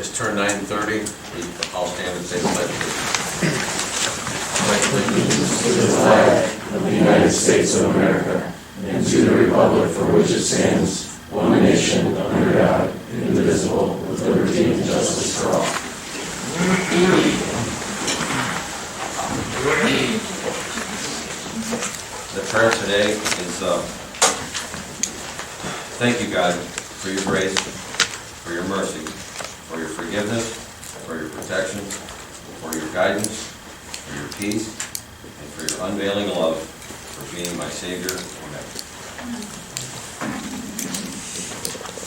Just turned 9:30. I'll stand and say the pledge. To the flag of the United States of America and to the republic for which it stands, one nation under God, indivisible, with liberty and justice for all. The prayer today is, thank you, God, for your grace, for your mercy, for your forgiveness, for your protection, for your guidance, for your peace, and for your unveiling love, for being my Savior forever.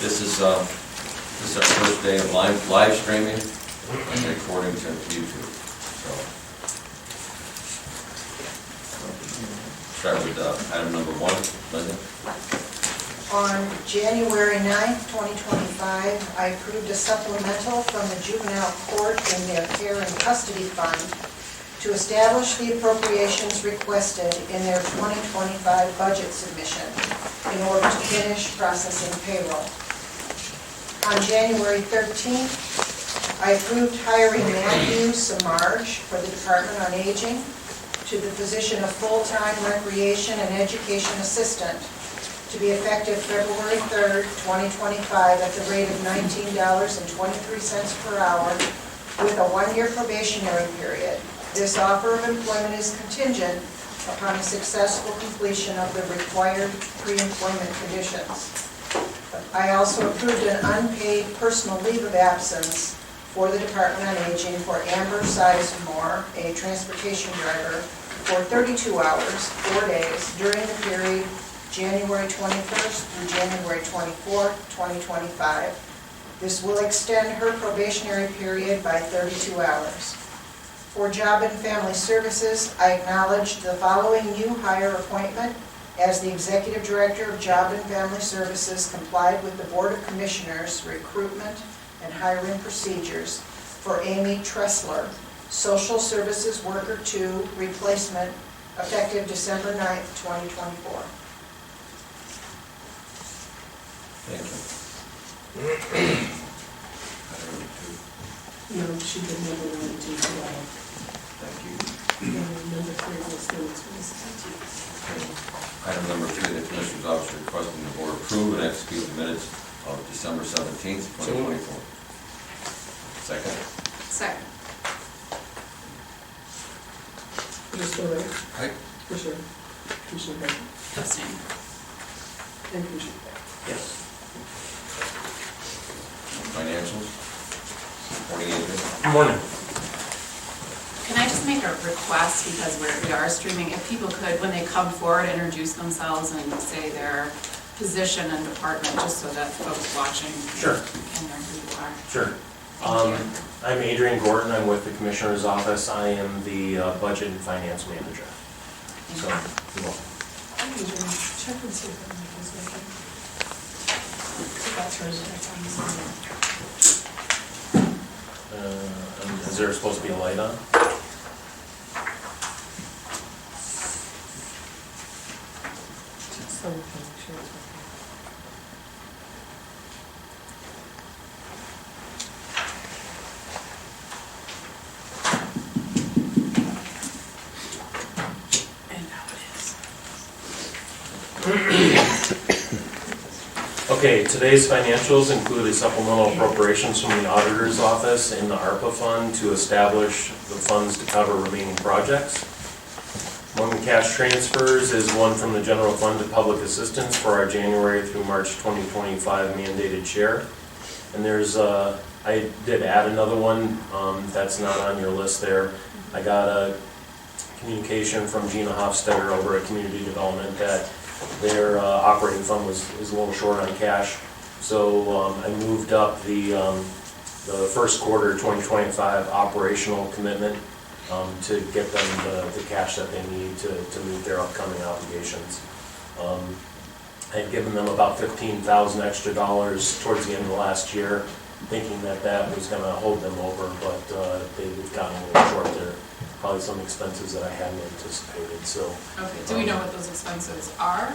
This is our first day of live streaming and recording to YouTube. So, start with item number 1, Linda. On January 9th, 2025, I approved a supplemental from the juvenile court in their care and custody fund to establish the appropriations requested in their 2025 budget submission in order to finish processing payroll. On January 13th, I approved hiring Matthew Samarge for the Department on Aging to the position of full-time recreation and education assistant to be effective February 3rd, 2025 at the rate of $19.23 per hour with a 1-year probationary period. This offer of employment is contingent upon the successful completion of the required pre-employment conditions. I also approved an unpaid personal leave of absence for the Department on Aging for Amber Sizemore, a transportation driver, for 32 hours, 4 days, during the period January 21st through January 24th, 2025. This will extend her probationary period by 32 hours. For Job and Family Services, I acknowledge the following new hire appointment as the Executive Director of Job and Family Services complied with the Board of Commissioners recruitment and hiring procedures for Amy Tressler, Social Services Worker 2 replacement, effective December 9th, 2024. Thank you. No, she did number 1 and 2 as well. Thank you. Number 3 was the solicitor. Item number 3, the Commissioner's Office requesting the Board approve and execute the minutes of December 17th, 2024. Second. Second. Commissioner Ray? Aye. Commissioner Beck? Abstain. And Commissioner Beck? Yes. Financials. Morning, Adrian. Good morning. Can I just make a request, because we are streaming, if people could, when they come forward, introduce themselves and say their position and department, just so that folks watching Sure. can know who you are. Sure. Thank you. I'm Adrian Gordon. I'm with the Commissioner's Office. I am the Budget and Finance Manager. So, you're welcome. Check and see if that mic is working. That's hers, that's on this one. Is there supposed to be a light on? So we can make sure it's working. And now it is. Okay, today's financials include a supplemental appropriations from the Auditor's Office in the ARPA Fund to establish the funds to cover remaining projects. Among the cash transfers is one from the General Fund to Public Assistance for our January through March 2025 mandated share. And there's, I did add another one, that's not on your list there. I got a communication from Gina Hofstetter over at Community Development that their operating fund is a little short on cash. So I moved up the first quarter 2025 operational commitment to get them the cash that they need to meet their upcoming obligations. I had given them about $15,000 extra towards the end of last year, thinking that was going to hold them over, but they've gotten a little short there. Probably some expenses that I hadn't anticipated. So. Okay, do we know what those expenses are?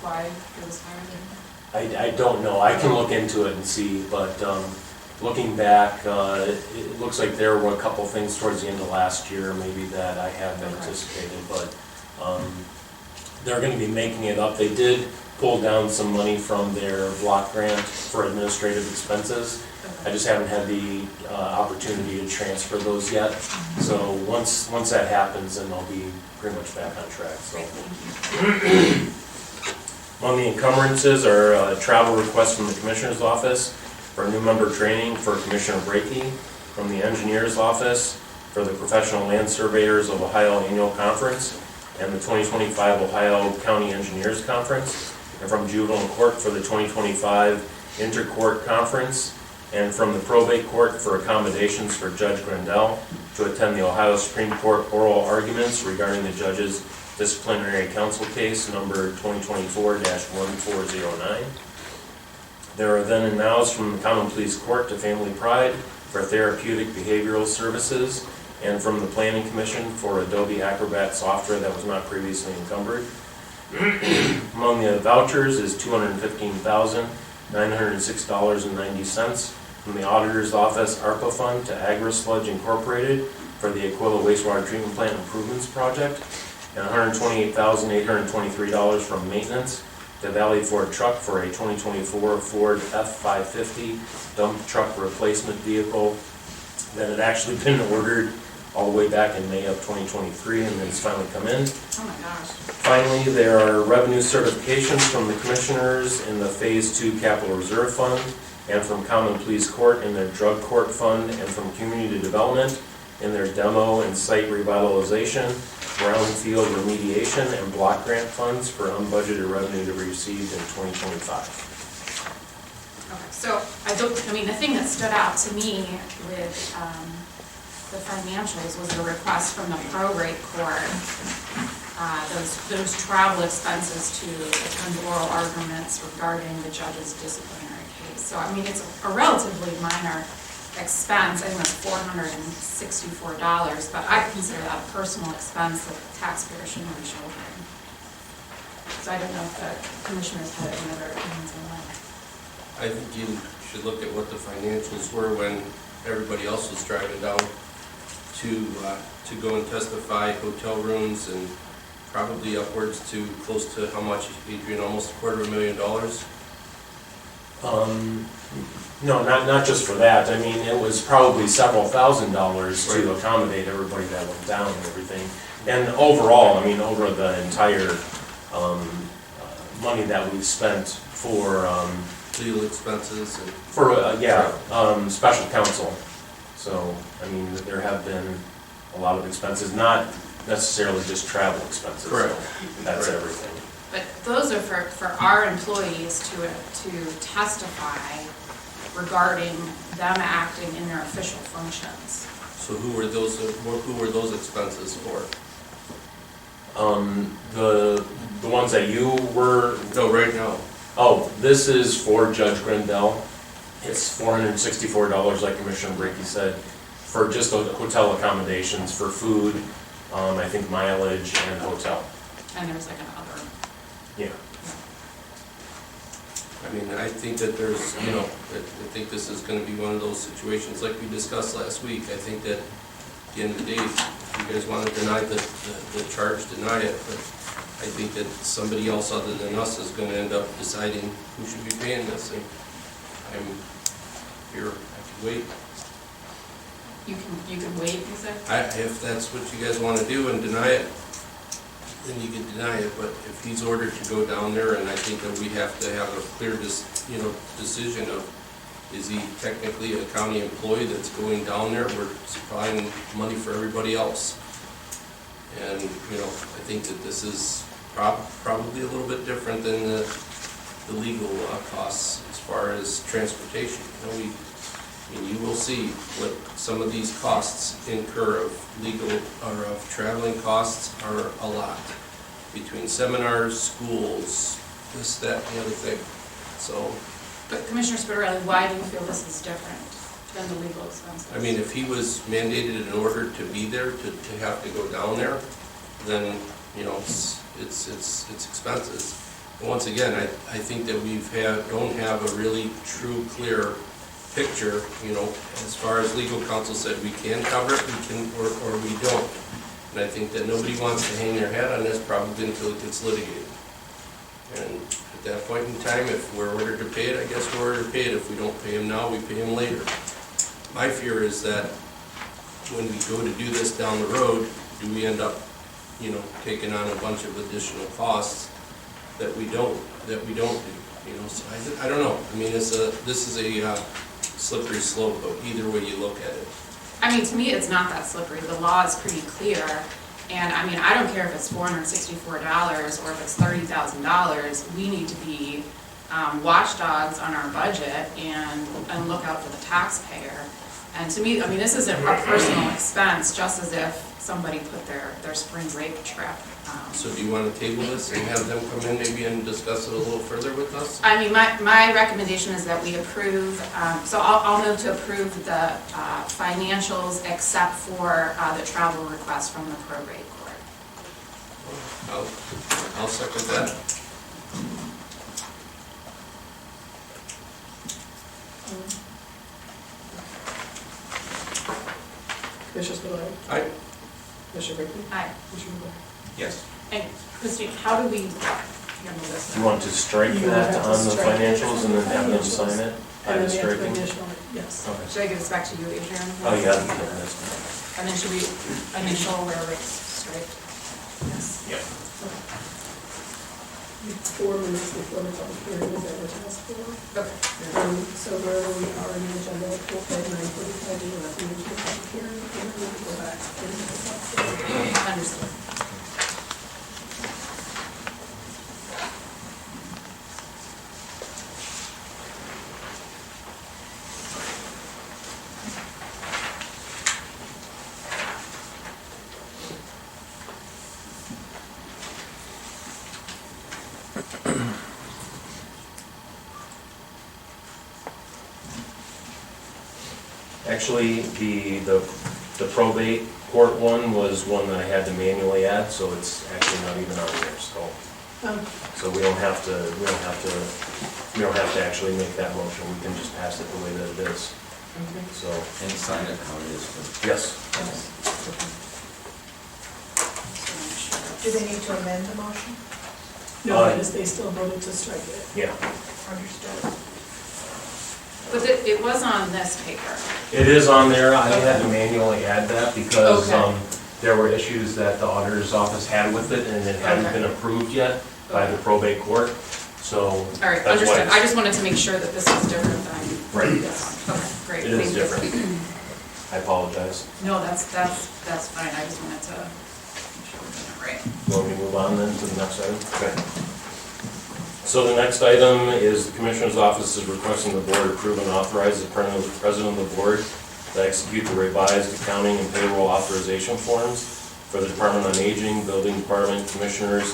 Why it was higher than? I don't know. I can look into it and see, but looking back, it looks like there were a couple things towards the end of last year, maybe that I hadn't anticipated, but they're gonna be making it up. They did pull down some money from their block grant for administrative expenses. I just haven't had the opportunity to transfer those yet. So once that happens, then they'll be pretty much back on track, so. Great, thank you. Among the encumbrances are travel requests from the Commissioner's Office for a new member training for Commissioner Brakey, from the Engineer's Office for the Professional Land Surveyors of Ohio Annual Conference and the 2025 Ohio County Engineers Conference, and from Juvenile Court for the 2025 Intercourt Conference, and from the Probate Court for accommodations for Judge Grandel to attend the Ohio Supreme Court oral arguments regarding the judge's disciplinary counsel case number 2024-1409. There are then and nows from the Common Pleas Court to Family Pride for therapeutic behavioral services, and from the Planning Commission for Adobe Acrobat software that was not previously encumbered. Among the vouchers is $215,906.90 from the Auditor's Office ARPA Fund to AgriSludge Incorporated for the Aquila Wastewater Treatment Plant Improvements Project, and $128,823 from Maintenance to Valley Ford Truck for a 2024 Ford F-550 dump truck replacement vehicle that had actually been ordered all the way back in May of 2023 and then it's finally come in. Oh my gosh. Finally, there are revenue certifications from the Commissioners in the Phase 2 Capital Reserve Fund and from Common Pleas Court in their Drug Court Fund and from Community Development in their Demo and Site Revitalization, Brownfield Remediation, and Block Grant funds for unbudgeted revenue to be received in 2025. Okay, so the thing that stood out to me with the financials was the request from the probate court, those travel expenses to attend oral arguments regarding the judge's disciplinary case. So, I mean, it's a relatively minor expense. I think it's $464, but I consider that a personal expense that the taxpayer shouldn't be shouldering. So I don't know if the commissioners had any other opinions on that. I think you should look at what the financials were when everybody else was driving down to go and testify, hotel rooms, and probably upwards to close to how much, Adrian, almost $250,000? No, not just for that. I mean, it was probably several $1,000s to accommodate everybody that went down and everything. And overall, I mean, over the entire money that we've spent for Legal expenses and... special counsel. So, I mean, there have been a lot of expenses, not necessarily just travel expenses. Correct. So that's everything. But those are for our employees to testify regarding them acting in their official functions. So who were those expenses for? The ones that you were... No, right now. Oh, this is for Judge Grandel. It's $464, like Commissioner Brakey said, for just hotel accommodations, for food, I think mileage and hotel. And there's like an other. Yeah. I mean, I think that there's, I think this is going to be one of those situations like we discussed last week. I think that at the end of the day, if you guys want to deny the charge, deny it. But I think that somebody else other than us is going to end up deciding who should be paying this. And I'm here, I can wait. You can wait, you said? If that's what you guys want to do and deny it, then you can deny it. But if he's ordered to go down there, and I think that we have to have a clear, decision of, is he technically a county employee that's going down there? We're supplying money for everybody else. And, I think that this is probably a little bit different than the legal costs as far as transportation. You will see what some of these costs incur of legal or of traveling costs are a lot. Between seminars, schools, this, that, and the other thing. So. But Commissioner Spitarelli, why do you feel this is different than the legal expenses? I mean, if he was mandated in order to be there, to have to go down there, then, it's expenses. But once again, I think that don't have a really true, clear picture, you know, as far as legal counsel said, we can cover it, we can, or we don't. And I think that nobody wants to hang their hat on this probably until it gets litigated. And at that point in time, if we're ordered to pay it, I guess we're ordered to pay it. If we don't pay them now, we pay them later. My fear is that when we go to do this down the road, do we end up, you know, taking on a bunch of additional costs that we don't do, you know? So I don't know. I mean, this is a slippery slope, but either way you look at it. I mean, to me, it's not that slippery. The law is pretty clear. And I mean, I don't care if it's $464 or if it's $30,000. We need to be watchdogs on our budget and look out for the taxpayer. And to me, I mean, this isn't a personal expense, just as if somebody put their spring break trip. So do you want to table this and have them come in maybe and discuss it a little further with us? I mean, my recommendation is that we approve, so I'll move to approve the financials except for the travel request from the probate court. I'll second that. Commissioner Spudler. Aye. Commissioner Brinkley. Aye. Commissioner Wood. Yes. And Christine, how do we handle this? You want to strike You that have to on the strike it. financials and then have them sign it? And then By the we have to striking? additional, yes. Okay. Should I give this back to you, Adrian? Oh, yeah, that's fine. And then should we initial where it's straight? Yes. Yep. 4 minutes before the public hearing is advertised for. Okay. So wherever we are in the agenda, at 9:45, we will have to move to the public hearing, and then we will go back and Understood. Actually, the probate court one was one that I had to manually add, so it's actually not even on there, so. So we don't have to actually make that motion, we can just pass it the way that it is, so. And sign it how it is. Yes. Do they need to amend the motion? No, that is, they still voted to strike it. Yeah, Understood. But it was on this paper. it is on there, I had to manually add that because Okay. there were issues that the auditor's office had with it and it hadn't Okay. been approved yet by the probate court, so. All right, that's why understood. it's- I just wanted to make sure that this was different than Right. this one. Okay, great. It is Thank you. different. I apologize. No, that's fine. I just wanted to make sure we're doing it right. You want me to move on then to the next item? Okay. So the next item is the Commissioner's Office is requesting the Board approve and authorize the President of the Board to execute the revised accounting and payroll authorization forms for the Department on Aging, Building Department, Commissioners,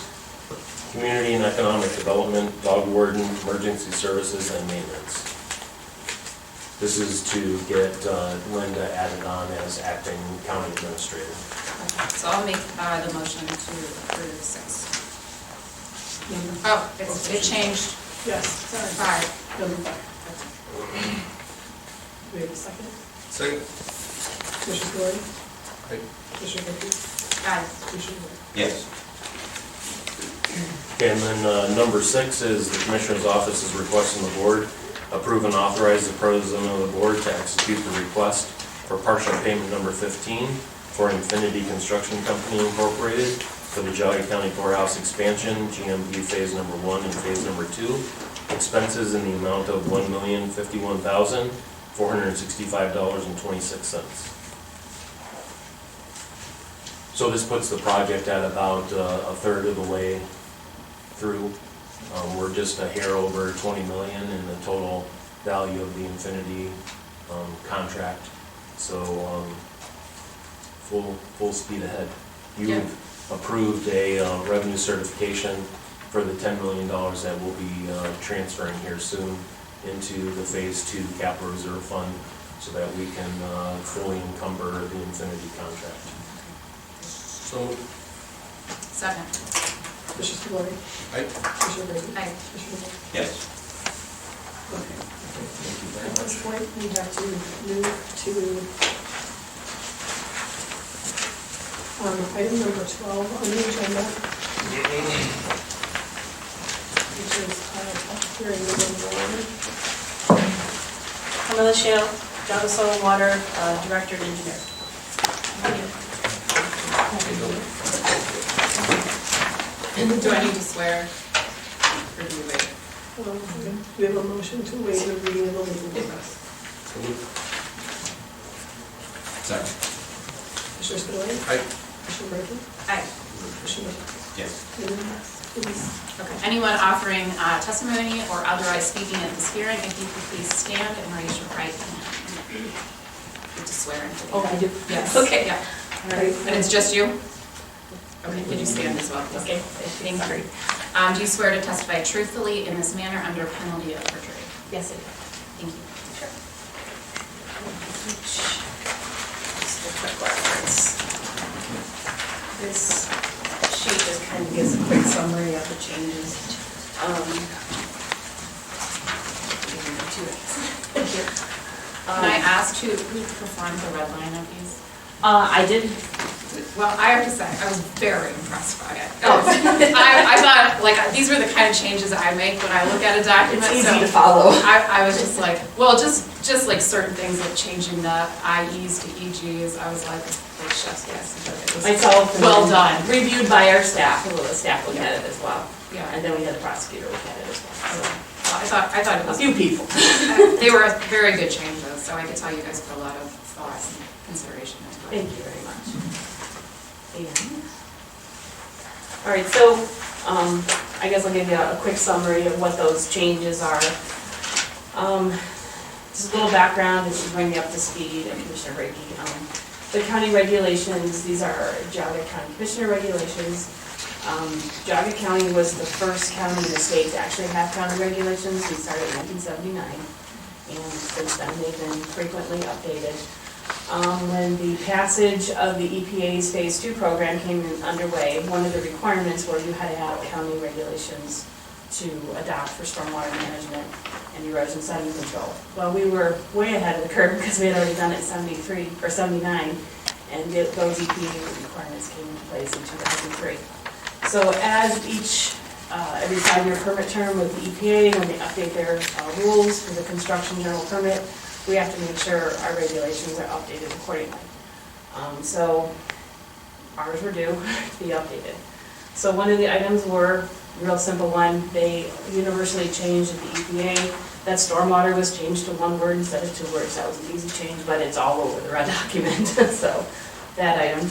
Community and Economic Development, Dog Warden, Emergency Services, and Maintenance. This is to get Linda added on as acting county administrator. Okay, so I'll make the motion to approve 6. Number, Oh, it changed. yes, sorry, 5. number 5. We have a second. Second. Commissioner Spudler. Aye. Commissioner Brinkley. Aye. Commissioner Wood. Yes. Okay, and then number 6 is the Commissioner's Office is requesting the Board approve and authorize the President of the Board to execute the request for partial payment number 15 for Infinity Construction Company Incorporated for the Geauga County Courthouse expansion, GMP Phase Number 1 and Phase Number 2, expenses in the amount of $1,051,465.26. So this puts the project at about a third of the way through. We're just a hair over 20 million in the total value of the Infinity contract. So full speed ahead. Yeah. You've approved a revenue certification for the $10 million that we'll be transferring here soon into the Phase 2 Capital Reserve Fund so that we can fully encumber the Infinity contract. So, Second. Commissioner Spudler. aye. Commissioner Brinkley. Aye. Commissioner Wood. Yes. Okay. At this point, we we have to move to item number 12 on the agenda, which is public hearing number 1. Camilla Shale, Java Soil and Water, Director and Engineer. Do I need to swear? Or do you wait? We have a motion to waive the reading of the legal notice. So moved. Second. Commissioner Spillier? Aye. Commissioner Brinkley? Aye. Commissioner Yes. Newman? Please. Okay. Anyone offering testimony or otherwise speaking at this hearing, if you could please stand and raise your right hand. You have to swear into the. Oh, I do? Yes. Okay. Yeah. All right. And it's just you? Okay, could you stand as well, please? Okay. Thank you. Do you swear to testify truthfully in this manner under penalty of perjury? Yes, I do. Thank you. Sure. Just a quick reference. This sheet just kind of gives a quick summary of the changes. Thank you. Can I ask who performed the red line of these? I did. Well, I have to say, I was very impressed by it. Oh. I thought, like, these were the kind of changes I make when I look at a document. It's so easy to follow. I was just like, well, just like certain things like changing the IEs to EGs, I was like chef's kiss. But it was Myself. and well then done. Reviewed by our staff, a little staff looked at it as well. Yeah. And then we had the prosecutor look at it as well. Well, I thought it So, a was, few people. they were very good changes, so I could tell you guys put a lot of thought and consideration into it. Thank you very much. And, all right, so I guess I'll give you a quick summary of what those changes are. Just a little background to bring you up to speed, and Commissioner Brady. The county regulations, these are Geauga County Commissioner regulations. Geauga County was the first county in the state to actually have county regulations. We started in 1979, and since then they've been frequently updated. When the passage of the EPA's Phase 2 program came underway, one of the requirements were you had to have county regulations to adopt for stormwater management and erosion sediment control. Well, we were way ahead of the curve because we had already done it in 73 or 79, and those EPA requirements came into place in 2003. So as every 5-year permit term with the EPA, when they update their rules for the construction general permit, we have to make sure our regulations are updated accordingly. So ours were due to be updated. So one of the items were, real simple one, they universally changed at the EPA, that stormwater was changed to one word instead of 2 words. That was an easy change, but it's all over the red document, so that item.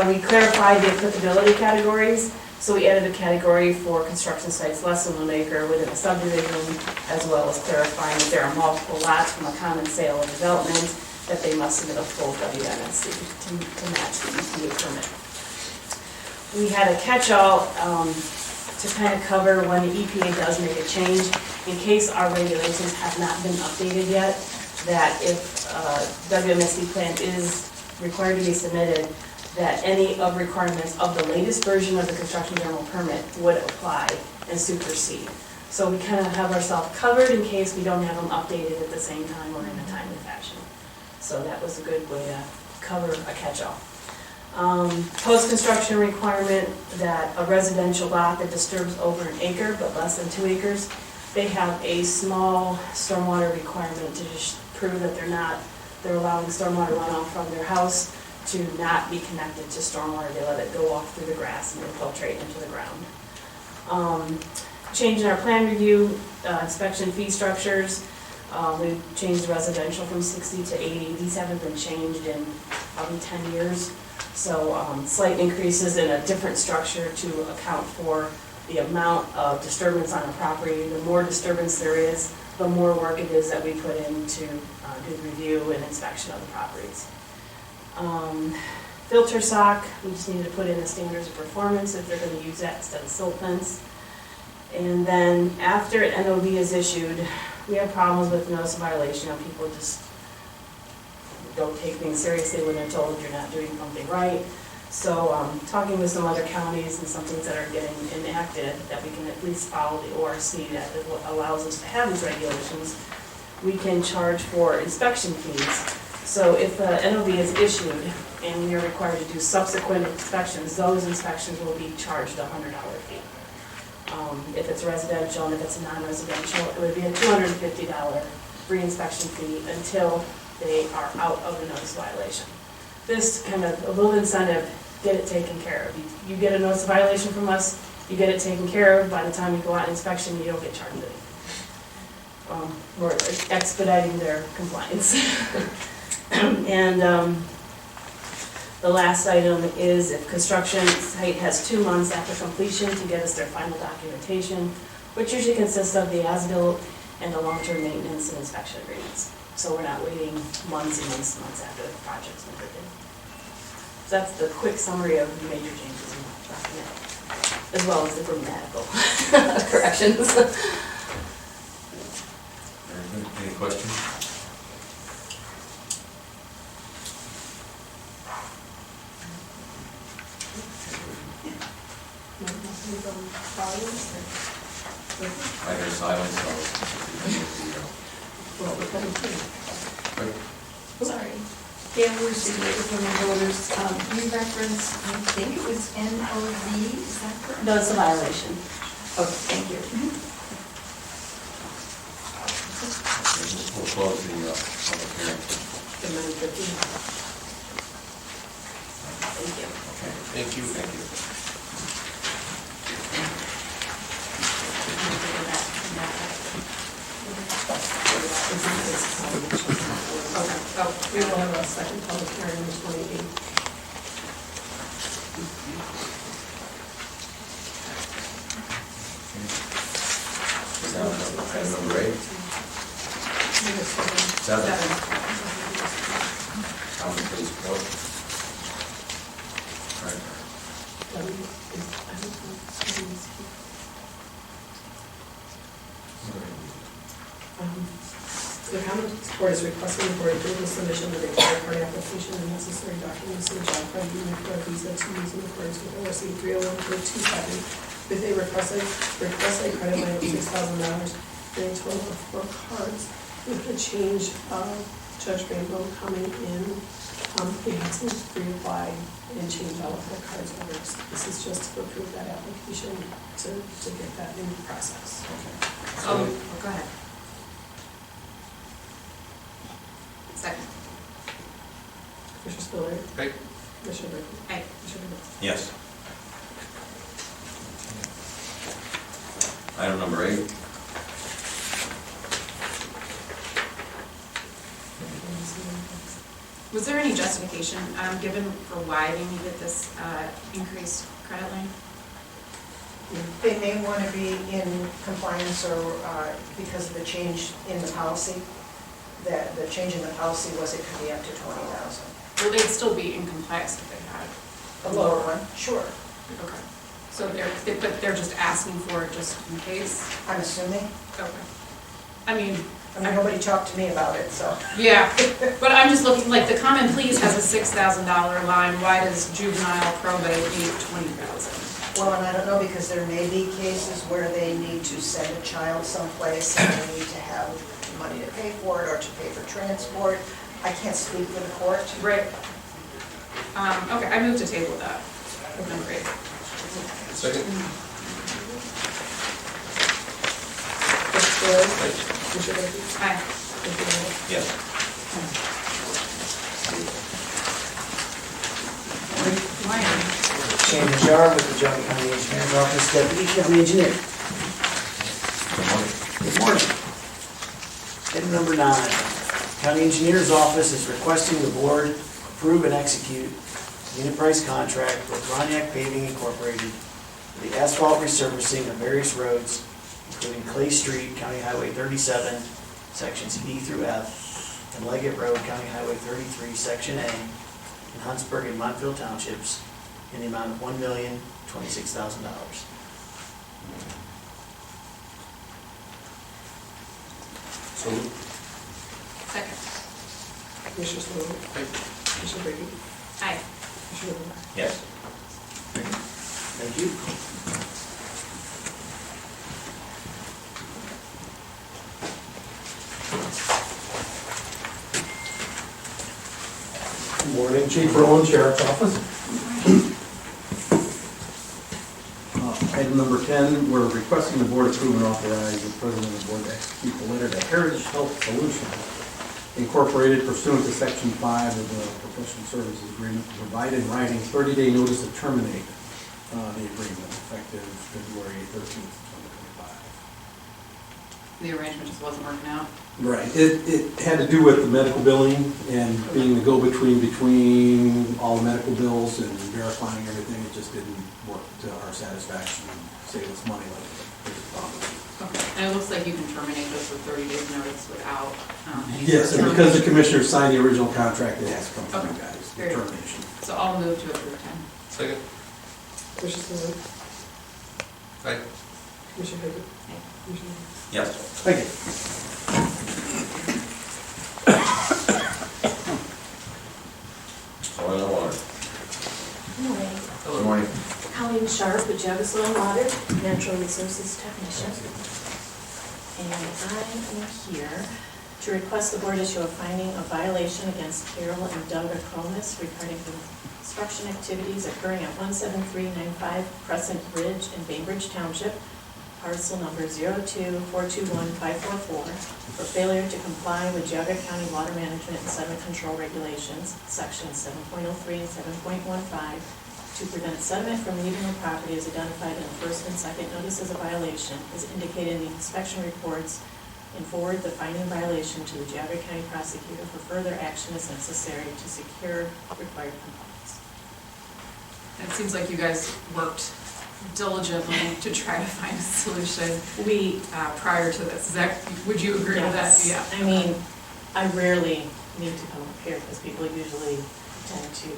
We clarified the applicability categories. So we added a category for construction sites less than 1 acre within a subdivision, as well as clarifying that there are multiple lots from a common sale or development, that they must submit a full WMSC to match the EPA permit. We had a catch-all to kind of cover when the EPA does make a change, in case our regulations have not been updated yet, that if WMSC plan is required to be submitted, that any of requirements of the latest version of the construction general permit would apply and supersede. So we kind of have ourselves covered in case we don't have them updated at the same time or in a timely fashion. So that was a good way to cover a catch-all. Post-construction requirement that a residential lot that disturbs over 1 acre but less than 2 acres, they have a small stormwater requirement to just prove that they're allowing stormwater runoff from their house to not be connected to stormwater. They let it go off through the grass and infiltrate into the ground. Changing our plan review, inspection fee structures. We've changed residential from 60 to 80. These haven't been changed in probably 10 years. So slight increases in a different structure to account for the amount of disturbance on a property. The more disturbance there is, the more work it is that we put into do the review and inspection of the properties. Filter sock, we just need to put in the standards of performance if they're going to use that instead of silt fence. And then after an NOV is issued, we have problems with notice of violation, and people just don't take things seriously when they're told you're not doing something right. So talking with some other counties and some things that are getting enacted, that we can at least follow the ORC that is what allows us to have these regulations. we can charge for inspection fees. So if the NOV is issued and you're required to do subsequent inspections, those inspections will be charged a $100 fee. If it's residential and if it's non-residential, it would be a $250 free inspection fee until they are out of the notice violation. This kind of a little incentive, get it taken care of. You get a notice violation from us, you get it taken care of, by the time you go out on inspection, you don't get charged anything. We're expediting their compliance. And the last item is if construction site has 2 months after completion to get us their final documentation, which usually consists of the as-built and the long-term maintenance and inspection agreements. So we're not waiting months and months and months after the project's completed. So that's the quick summary of the major changes in the document, as well as the grammatical corrections. Very good. Any questions? I hear silence, so. Well, we're coming through. Sorry. Dan Worcester from the voters, you referenced, I think it was NOV, is that correct? No, it's a violation. Okay, thank you. We'll close the public hearing. The 9:15. Thank you. Okay. Thank you. Thank you. Okay, oh, we will have a second public hearing on the 28th. Item number 8. 7. Common please vote. The common board is requesting the board approve the submission of the required party application and necessary documents to the job card unit for a visa to use in accordance with ORC 301.27 with a requested credit line of $6,000 and a total of 4 cards with the change of Judge Rainbow coming in. They had to reapply and change all of the cards over. This is just to approve that application to get that in process. Oh, go ahead. Second. Commissioner Spiller. Aye. Commissioner Brinkley. Aye. Commissioner Ritz. Yes. Item number 8. Was there any justification given for why they needed this increased credit line? They may want to be in compliance or because of the change in the policy. That the change in the policy was it could be up to 20,000. Will they still be in compliance if they had? A lower one, sure. Okay. So but they're just asking for it just in case? I'm assuming. Okay. I mean, Nobody talked to me about it, so. yeah, but I'm just looking, like, the common pleas has a $6,000 line, why does juvenile probate need $20,000? Well, and I don't know, because there may be cases where they need to send a child someplace and they need to have money to pay for it or to pay for transport. I can't speak for the court. Right. Okay, I move to table that. Number 8. Second? Commissioner Spiller. Commissioner Brinkley. Aye. Commissioner Ritz. Yes. Shannon Jar with the Johnson County Engineer's Office, Deputy County Engineer. Good morning. Good morning. Item number 9, County Engineer's Office is requesting the board approve and execute unit price contract with Roniak Paving Incorporated for the asphalt resurfacing of various roads, including Clay Street, County Highway 37, sections E through F, and Leggett Road, County Highway 33, Section A, in Huntsburg and Montville Townships, in the amount of $1,026,000. So moved. Second. Commissioner Spiller. Aye. Commissioner Brinkley. Aye. Commissioner Ritz. Yes. Thank you. Morning, Chief Rowland, Sheriff's Office. Item number 10, we're requesting the board approve and authorize the president of the board to execute the letter to Heritage Health Solutions Incorporated pursuant to Section 5 of the Professional Services Agreement to provide in writing 30-day notice to terminate the agreement effective February 13th, 2025. The arrangement just wasn't working out. Right, it had to do with the medical billing and being the go-between between all the medical bills and verifying everything. It just didn't work to our satisfaction and save us money like there's a problem. Okay, and it looks like you can terminate this with 30 days notice without any Yes, sort and of because the termination. commissioners signed the original contract, it has to come from you Okay. guys, the Very good. termination. So I'll move to approve 10. Second? Commissioner Spillier. Aye. Commissioner Brinkley. Aye. Commissioner Yes. Thank you. Soil and water. Morning. Good morning. Colleen Sharp with Jaga Soil and Water, Natural Resources Technician. And I am here to request the board issue a finding of violation against Carol and Doug Acronis regarding construction activities occurring at 17395 Crescent Ridge in Bainbridge Township, parcel number 02421-544, for failure to comply with Geauga County Water Management and Sediment Control Regulations, sections 7.03 and 7.15, to prevent sediment from leaving the property as identified in the first and second notices of violation, as indicated in the inspection reports, and forward the finding violation to the Geauga County prosecutor for further action as necessary to secure required compliance. It seems like you guys worked diligently to try to find a solution. We, Prior to this. Is that, would you agree with that? yes, Yeah. I mean, I rarely need to come up here because people usually tend to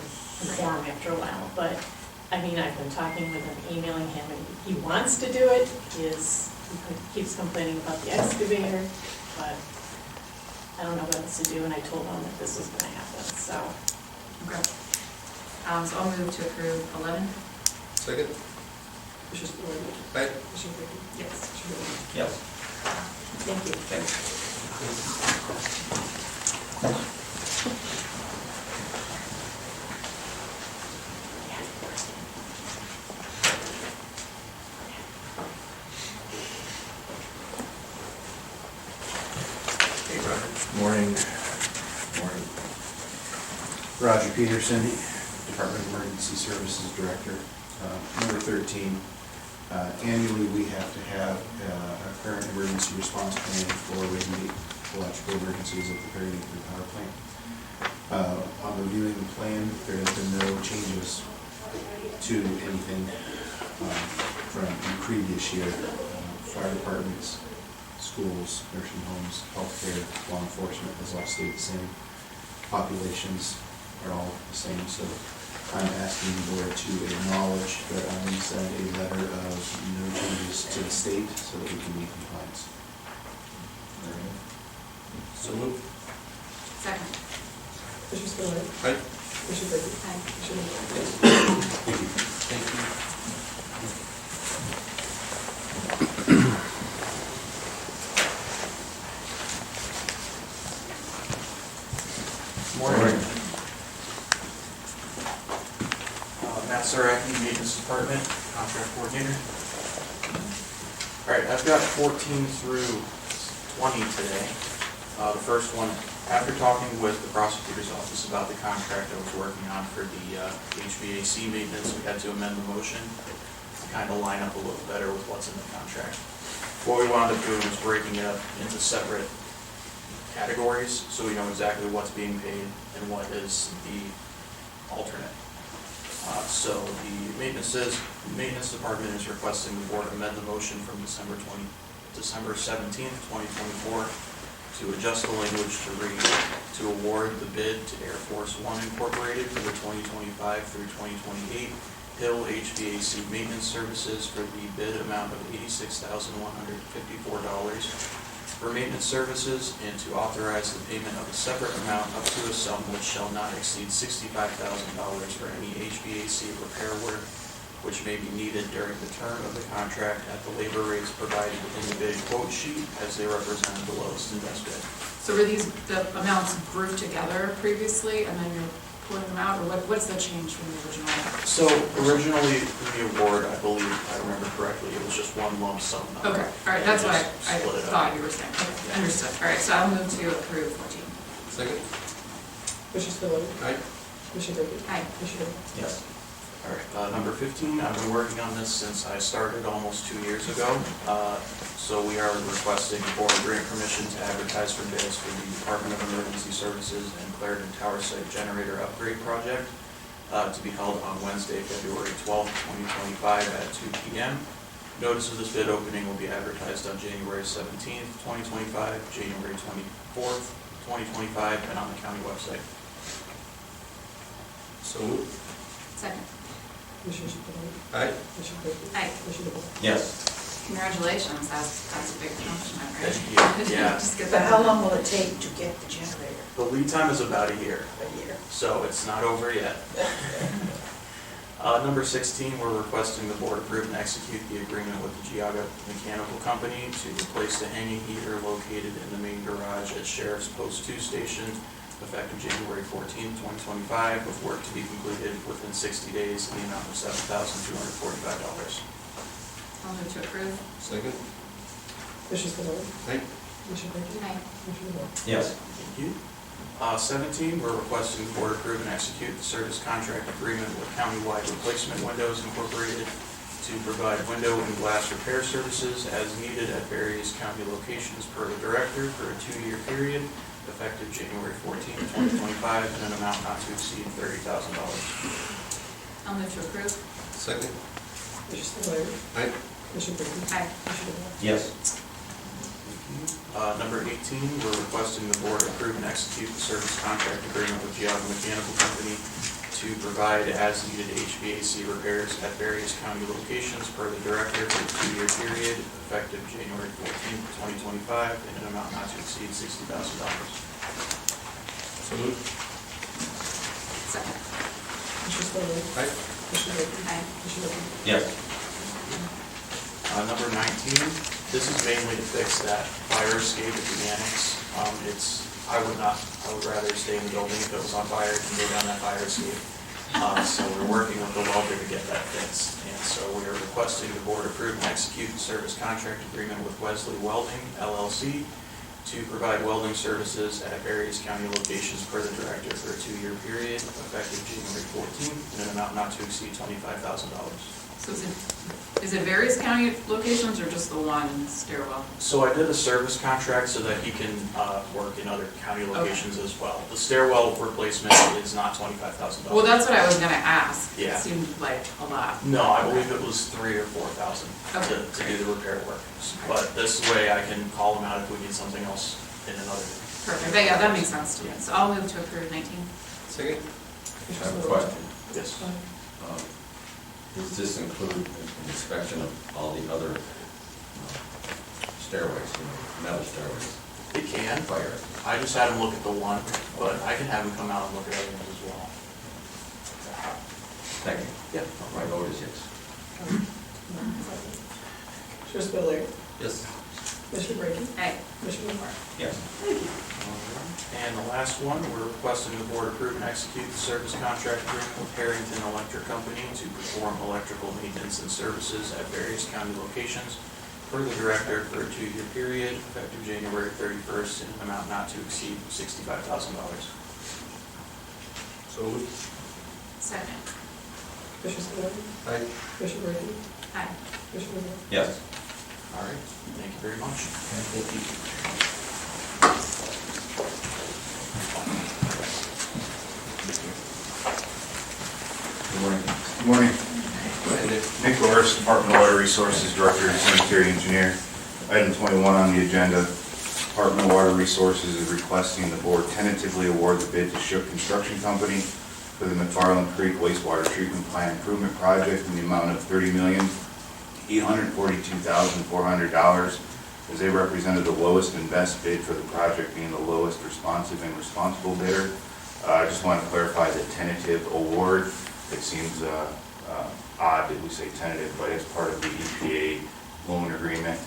inform after a while, but, I mean, I've been talking with him, emailing him, and he wants to do it, he keeps complaining about the excavator, but I don't know what else to do, and I told him that this was gonna happen, so. Okay. So I'll move to approve 11. Second? Commissioner Spillier. Aye. Commissioner Brinkley. Yes. Commissioner Rowland. Yes. Thank you. Thanks. Hey, Roger. Morning. Morning. Roger Peterson, Department of Emergency Services Director. Number 13, annually we have to have a current emergency response plan for electrical emergencies at the Perry Nuclear Power Plant. On reviewing the plan, there have been no changes to anything from the previous year. Fire departments, schools, nursing homes, healthcare, law enforcement has all stayed the same. Populations are all the same, so I'm asking the board to acknowledge that I will send a letter of no changes to the state so that we can meet compliance. So moved. Second. Commissioner Spillier. Aye. Commissioner Brinkley. Aye. Commissioner Rowland. Thank you. Morning. Matt Saraki, Maintenance Department, Contract Coordinator. All right, I've got 14 through 20 today. The first one, after talking with the prosecutor's office about the contract I was working on for the HVAC maintenance, we had to amend the motion to kind of line up a little better with what's in the contract. What we wound up doing was breaking it up into separate categories, so we know exactly what's being paid and what is the alternate. So the maintenance department is requesting the board amend the motion from December 17th, 2024 to adjust the language to read, to award the bid to Air Force One Incorporated for the 2025 through 2028 Hill HVAC maintenance services for the bid amount of $86,154 for maintenance services, and to authorize the payment of a separate amount up to a sum which shall not exceed $65,000 for any HVAC repair work which may be needed during the term of the contract at the labor rates provided in the bid quote sheet as they represent the lowest and best bid. So were the amounts grouped together previously, and then you're pulling them out, or what's the change from the original? So originally, the award, I believe, if I remember correctly, it was just one lump sum number. Okay, all right, that's what Just I split it up. thought you were saying. Okay, understood. All right, so I'll move to approve 14. Second? Commissioner Spillier. Aye. Commissioner Brinkley. Aye. Commissioner Yes. All right, number 15, I've been working on this since I started almost 2 years ago. So we are requesting board grant permission to advertise for bids for the Department of Emergency Services and Clarendon Tower Site Generator Upgrade Project to be held on Wednesday, February 12th, 2025 at 2 p.m. Notice of this bid opening will be advertised on January 17th, 2025, January 24th, 2025, and on the county website. So moved. Second. Commissioner Spillier. Aye. Commissioner Brinkley. Aye. Commissioner DeBoer. Yes. Congratulations, that's a big accomplishment, right? Thank you. Yeah. Just get But that. how long will it take to get the generator? The lead time is about a year. A year? So it's not over yet. Number 16, we're requesting the board approve and execute the agreement with the Geauga Mechanical Company to replace the hanging heater located in the main garage at Sheriff's Post 2 Station, effective January 14, 2025, with work to be completed within 60 days in the amount of $7,245. I'll move to approve. Second? Commissioner Spillier. Aye. Commissioner Brinkley. Aye. Commissioner DeBoer. Yes. Thank you. 17, we're requesting the board approve and execute the service contract agreement with Countywide Replacement Windows Incorporated to provide window and glass repair services as needed at various county locations per the director for a 2-year period, effective January 14, 2025, in an amount not to exceed $30,000. I'll move to approve. Second? Commissioner Spillier. Aye. Commissioner Brinkley. Aye. Commissioner DeBoer. Yes. Number 18, we're requesting the board approve and execute the service contract agreement with Geauga Mechanical Company to provide as-needed HVAC repairs at various county locations per the director for a 2-year period, effective January 14, 2025, in an amount not to exceed $60,000. So moved. Second. Commissioner Spillier. Aye. Commissioner Brinkley. Aye. Commissioner DeBoer. Yes. Number 19, this is mainly to fix that fire escape at the annex. I would rather stay in the building if it was on fire than go down that fire escape. So we're working with the welder to get that fixed. And so we are requesting the board approve and execute the service contract agreement with Wesley Welding LLC to provide welding services at various county locations per the director for a 2-year period, effective January 14th, in an amount not to exceed $25,000. So is it various county locations or just the one stairwell? So I did a service contract so that he can work in other county locations as well. The stairwell replacement is not $25,000. Well, that's what I was gonna ask. Yeah. It seemed like a lot. No, I believe it was $3,000 or $4,000 Okay. to do the repair work. But this way I can call him out if we need something else in another. Perfect, yeah, that makes sense to me. So I'll move to approve 19. Second? I have a question. Yes. Does this include an inspection of all the other stairways, metal stairways? It can. Fire. I just had him look at the one, but I can have him come out and look at other ones as well. Thank you. Yeah. My vote is yes. Commissioner Spillier. Yes. Commissioner Brinkley. Aye. Commissioner DeBoer. Yes. And the last one, we're requesting the board approve and execute the service contract agreement with Harrington Electric Company to perform electrical maintenance and services at various county locations per the director for a 2-year period, effective January 31st, in an amount not to exceed $65,000. So moved. Second. Commissioner Spillier. Aye. Commissioner Brinkley. Aye. Commissioner DeBoer. Yes. All right, thank you very much. Thank you. Good morning. Good morning. Nick Loris, Department of Water Resources Director and Sanitary Engineer. Item 21 on the agenda, Department of Water Resources is requesting the board tentatively award the bid to Shook Construction Company for the McFarland Creek Wastewater Treatment Plant Improvement Project in the amount of $30,842,400, as they represented the lowest and best bid for the project, being the lowest responsive and responsible bidder. I just want to clarify the tentative award. It seems odd that we say tentative, but it's part of the EPA loan agreement.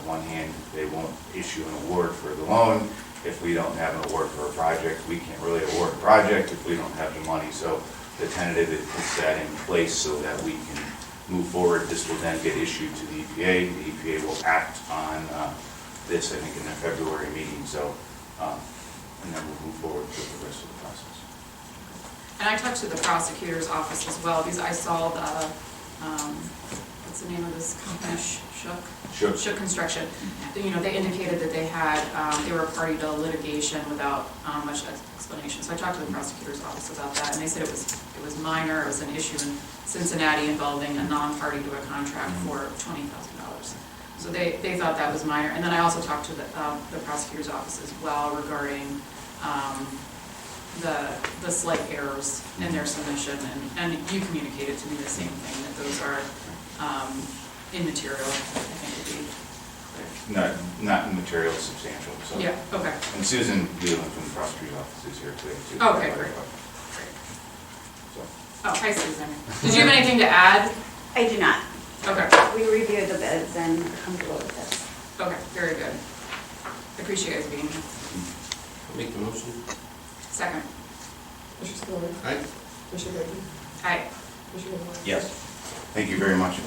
One hand, they won't issue an award for the loan, if we don't have an award for a project, we can't really award a project if we don't have the money. So the tentative, it puts that in place so that we can move forward. This will then get issued to the EPA. The EPA will act on this, I think, in their February meeting. So, and then we'll move forward with the rest of the process. And I talked to the prosecutor's office as well, because I saw the, what's the name of this company? Shook Construction. You know, they indicated that they had, they were a party to litigation without much explanation. So I talked to the prosecutor's office about that, and they said it was minor. It was an issue in Cincinnati involving a non-party to a contract for $20,000. So they thought that was minor. And then I also talked to the prosecutor's office as well regarding the slight errors in their submission, and you communicated to me the same thing, that those are immaterial, I think would be clear. Not immaterial, substantial. So. Yeah, okay. And Susan Leland from the prosecutor's office is here today too. Okay, great. So. Oh, hi Susan. Did you have anything to add? I do not. Okay. We reviewed the bids and are comfortable with this. Okay, very good. I appreciate you guys being here. I'll make the motion. Second. Commissioner Spillier. Aye. Commissioner Brinkley. Aye. Commissioner White. Yes. Thank you very much.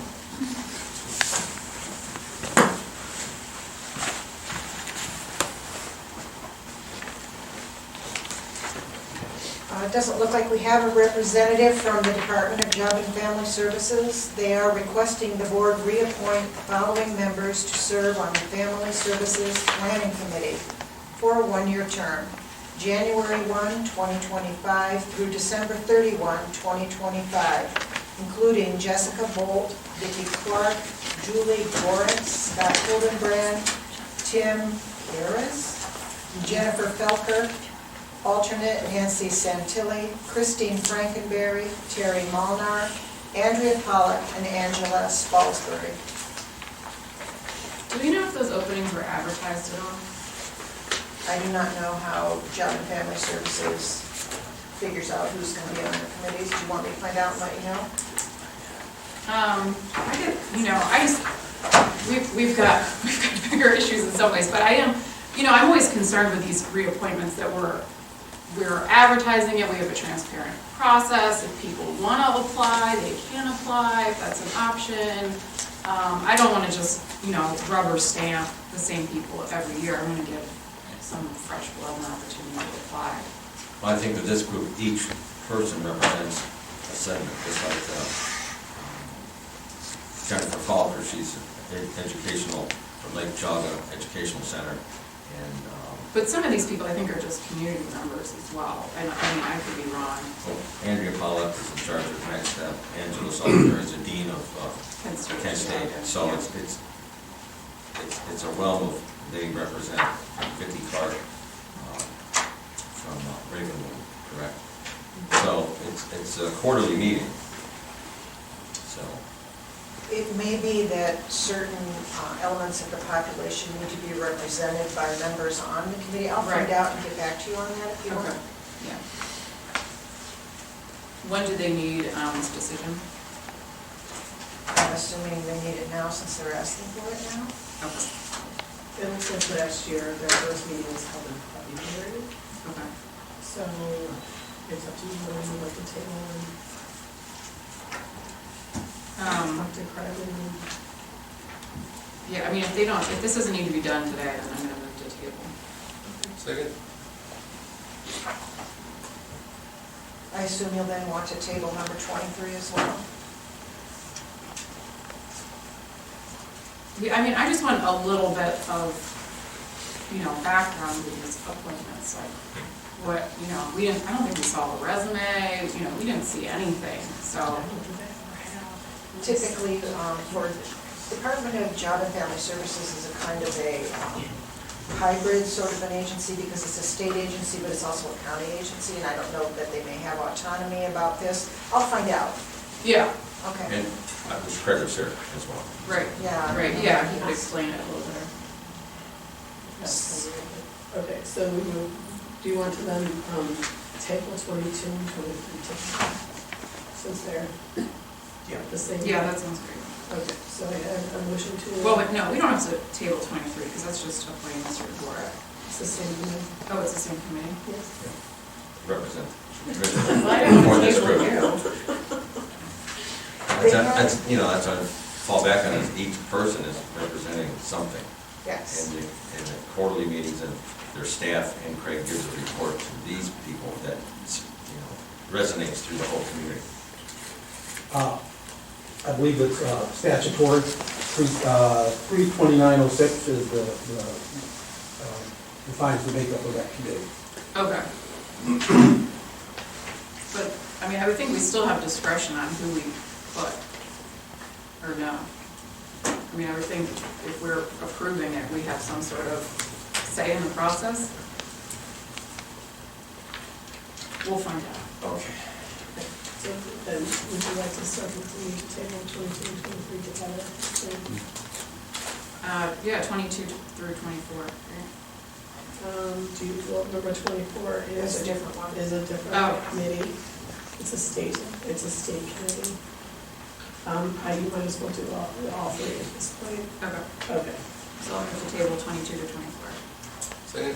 It doesn't look like we have a representative from the Department of Job and Family Services. They are requesting the board reappoint the following members to serve on the Family Services Planning Committee for a one-year term, January 1, 2025 through December 31, 2025, including Jessica Bolt, Vicki Clark, Julie Goritz, Scott Hildenbrand, Tim Harris, Jennifer Felker, alternate Nancy Santilli, Christine Frankenberry, Terry Molnar, Andrea Pollack, and Angela Spalsbury. Do we know if those openings were advertised at all? I do not know how Job and Family Services figures out who's going to be on the committees. Do you want me to find out and let you know? I get, you know, we've got bigger issues in some ways, but I am, you know, I'm always concerned with these reappointments that we're advertising it, we have a transparent process. If people want to apply, they can apply, if that's an option. I don't want to just, you know, rubber stamp the same people every year. I'm going to give some fresh blood an opportunity to apply. Well, I think that this group, each person represents a segment, just like Jennifer Falker, she's educational from Lake Chaga Educational Center, and but some of these people, I think, are just community members as well. And I mean, I could be wrong. Andrea Pollack is in charge of Next Step. Angela Sullivan is the dean of Kent State. So Yeah. it's a realm of, they represent Vicki Clark from Ravenwood, correct? So it's a quarterly meeting. So. It may be that certain elements of the population need to be represented by members on the committee. I'll find Right. out and get back to you on that if you want. Okay. Yeah. When do they need this decision? I'm assuming they need it now since they're asking for it now. Okay. It looks like last year, their first meeting was held in February, Okay. so it's up to you whether you like to table and talk to Craig and Yeah, I mean, if this doesn't need to be done today, then I'm gonna move to table. Second? I assume you'll then want to table number 23 as well. I mean, I just want a little bit of, you know, background with these appointments, like what, you know, I don't think we saw a resume, you know, we didn't see anything, so. Typically, for Department of Job and Family Services is a kind of a hybrid sort of an agency because it's a state agency, but it's also a county agency, and I don't know that they may have autonomy about this. I'll find out. Yeah. Okay. And Mr. Craig is here as well. Right. Yeah. Right, yeah, he could explain it a little better. okay, so we will, do you want to then table 22 and 23 since they're the same? Yeah, that sounds great. Okay, so I have a motion to. Well, but no, we don't have to table 23, because that's just appointing Mr. Dvorak. So the same committee. Oh, it's the same committee? Yes. Represent. Well, I don't For know this if group. you. That's, you know, that's what I fall back on, is each person is representing something. Yes. And the quarterly meetings and their staff, and Craig gives a report to these people that, you know, resonates through the whole community. I believe it's statutory, 32906 is defines the makeup of that committee. Okay. But, I mean, I would think we still have discretion on who we put, or no? I mean, I would think if we're approving it, we have some sort of say in the process. We'll find out. Okay. So then, would you like to start with the table 22 and 23 together? So, Yeah, 22 through 24, right? do you, well, number 24 It's a different one. is a different Oh. committee. It's a state committee. You might as well do all three at this point. Okay, Okay. so I'll move to table 22 to 24. Second?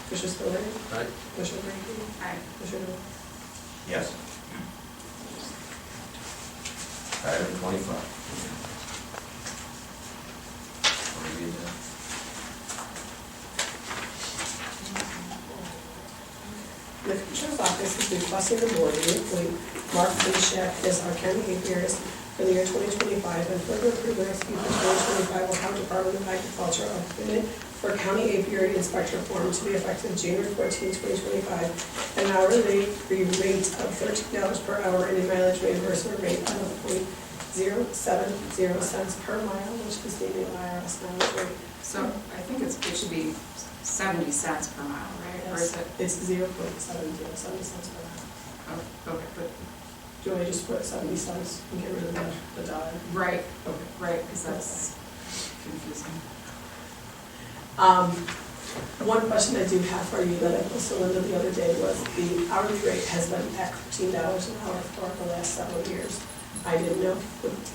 Commissioner Spillier? Aye. Commissioner Brinkley? Aye. Commissioner DeWitt? Yes. Item 25. What do we need there? The Commissioner's Office is requesting the board to reappoint Mark Bishak as our county apiarist for the year 2025 and further approve and execute the 2025 Ohio Department of Agriculture appointment for county apiary inspector form to be effective January 14, 2025, an hourly rate of $13 per hour and a mileage reimbursement rate of .070 per mile, which is the new IRS mileage rate. So I think it should be 70 cents per mile, right? Or is it? It's 0.70 cents per mile. Oh, okay, but, Do you want me to just put 70 cents and get rid of the dollar? right, Okay. right, because that's confusing. One question I do have for you that I posted to Linda the other day was the hourly rate has been at $13 an hour for the last several years. I didn't know if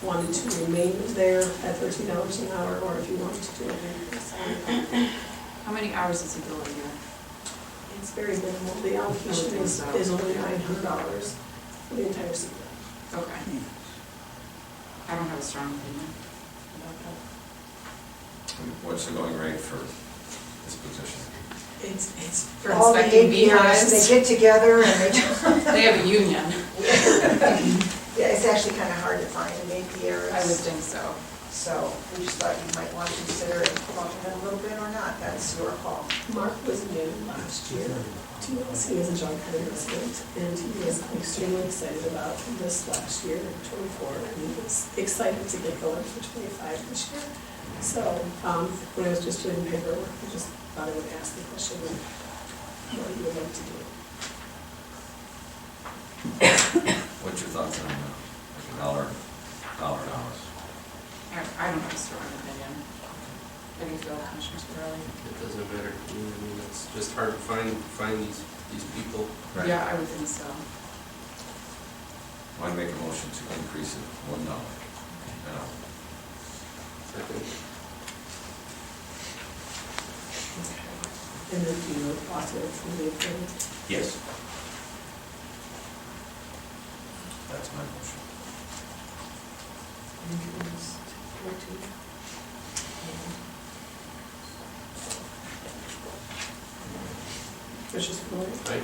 you wanted to remain there at $13 an hour or if you wanted to do an increase. How many hours does it go a year? It's very minimal. The allocation is only $900 for the entire season. Okay. I don't have a strong opinion about that. What's the going rate for this position? It's For All the inspecting apiarists, beehives, they get together and they, they have a union. yeah, it's actually kind of hard to find an apiarist. I would think so. So we just thought you might want to consider it, bumping it a little bit or not, that's your call. Mark was new last year to us. He was a John County resident, and he was extremely excited about this last year, 24, and he was excited to get going for 25 this year. So when I was just doing paperwork, I just thought I would ask the question of what you would like to do. What's your thoughts on like $1 an hour? I don't have a strong opinion. How do you feel, Commissioner Spirelli? It doesn't matter to me. I mean, it's just hard to find these people. Right. Yeah, I would think so. I make a motion to increase it $1 an hour. Second. And then do you authorize the appointment? Yes. That's my motion. Commissioner Spillier? Aye.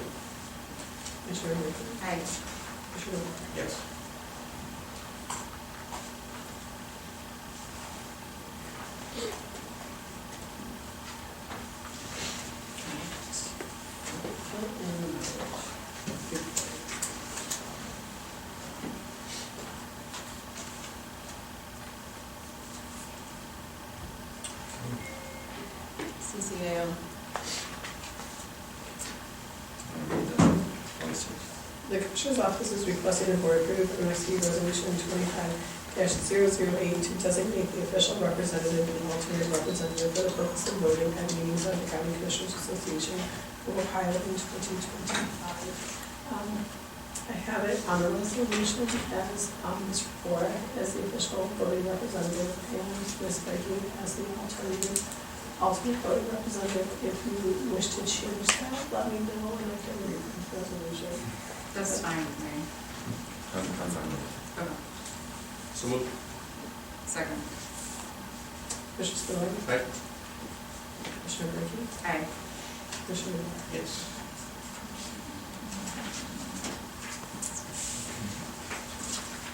Commissioner Brinkley? Aye. Commissioner DeWitt? Yes. CCAO. The Commissioner's Office is requesting the board approve and execute resolution 25-008 to designate the official representative and alternate representative for the purpose of voting at meetings of the County Commissioners Association of Ohio in 2025. I have it on the resolution as Ms. Ford as the official voting representative and Ms. Becky as the alternative alternate voting representative. If you wish to change that, let me know and I can read the resolution. That's fine with me. I'm fine with it. Okay. So move. Second. Commissioner Spillier. Aye. Commissioner Brinkley. Aye. Commissioner DeWort. Yes.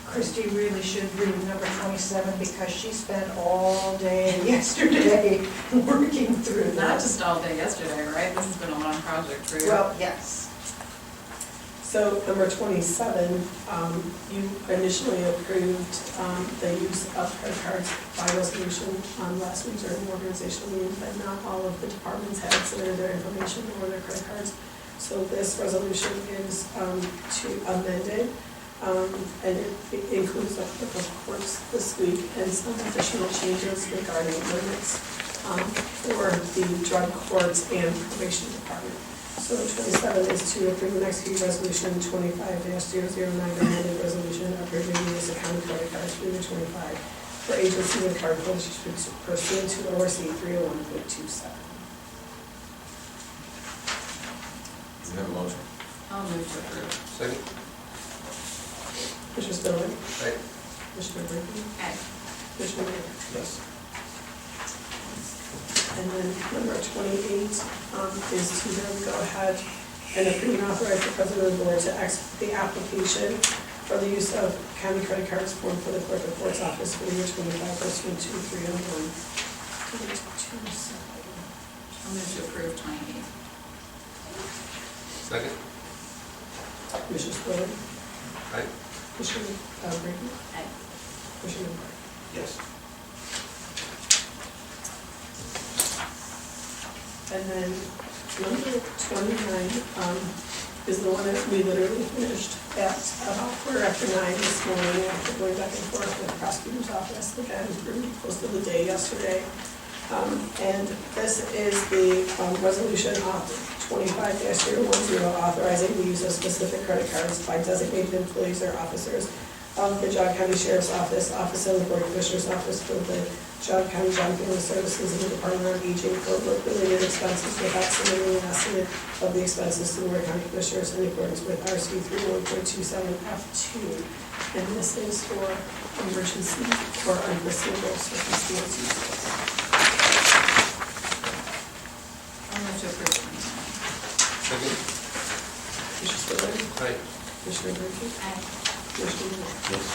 Christie really should read number 27 because she spent all day yesterday working through Not that. just all day yesterday, right? This has been a long project for you. Well, yes. So number 27, you initially approved the use of credit cards by resolution last week during the organizational meeting, but not all of the departments had submitted their information or their credit cards. So this resolution is to amend it, and it includes the clerk of courts this week and some additional changes regarding limits for the drug courts and probation department. So 27 is to approve and execute resolution 25-009, amended resolution approving the use of county credit cards for year 25 for agencies and card holders pursuant to ORC 301.27. Do you have a motion? I'll move to approve. Second. Commissioner Spillier. Aye. Commissioner Brinkley. Aye. Commissioner DeWort. Yes. And then number 28 is to then go ahead and approve and authorize the president of the board to execute the application for the use of county credit cards form for the clerk of court's office for the year 25 pursuant to 301. I'll move to approve 28. Second. Commissioner Spillier. Aye. Commissioner Brinkley. Aye. Commissioner DeWort. Yes. And then number 29 is the one that we literally finished at about 9:15 this morning after going back and forth with the prosecutor's office. Again, pretty close to the day yesterday. And this is the resolution of 25-010 authorizing the use of specific credit cards by designated employees or officers of the John County Sheriff's Office, Office of the Board of Commissioners Office for the John County Job and Family Services and the Department on Aging for work-related expenses without submitting an estimate of the expenses to the Board of County Commissioners in accordance with RC 31.27F2. And this is for emergency or unforeseeable circumstances. I'll move to approve 29. Second. Commissioner Spillier. Aye. Commissioner Brinkley. Aye. Commissioner DeWort. Yes.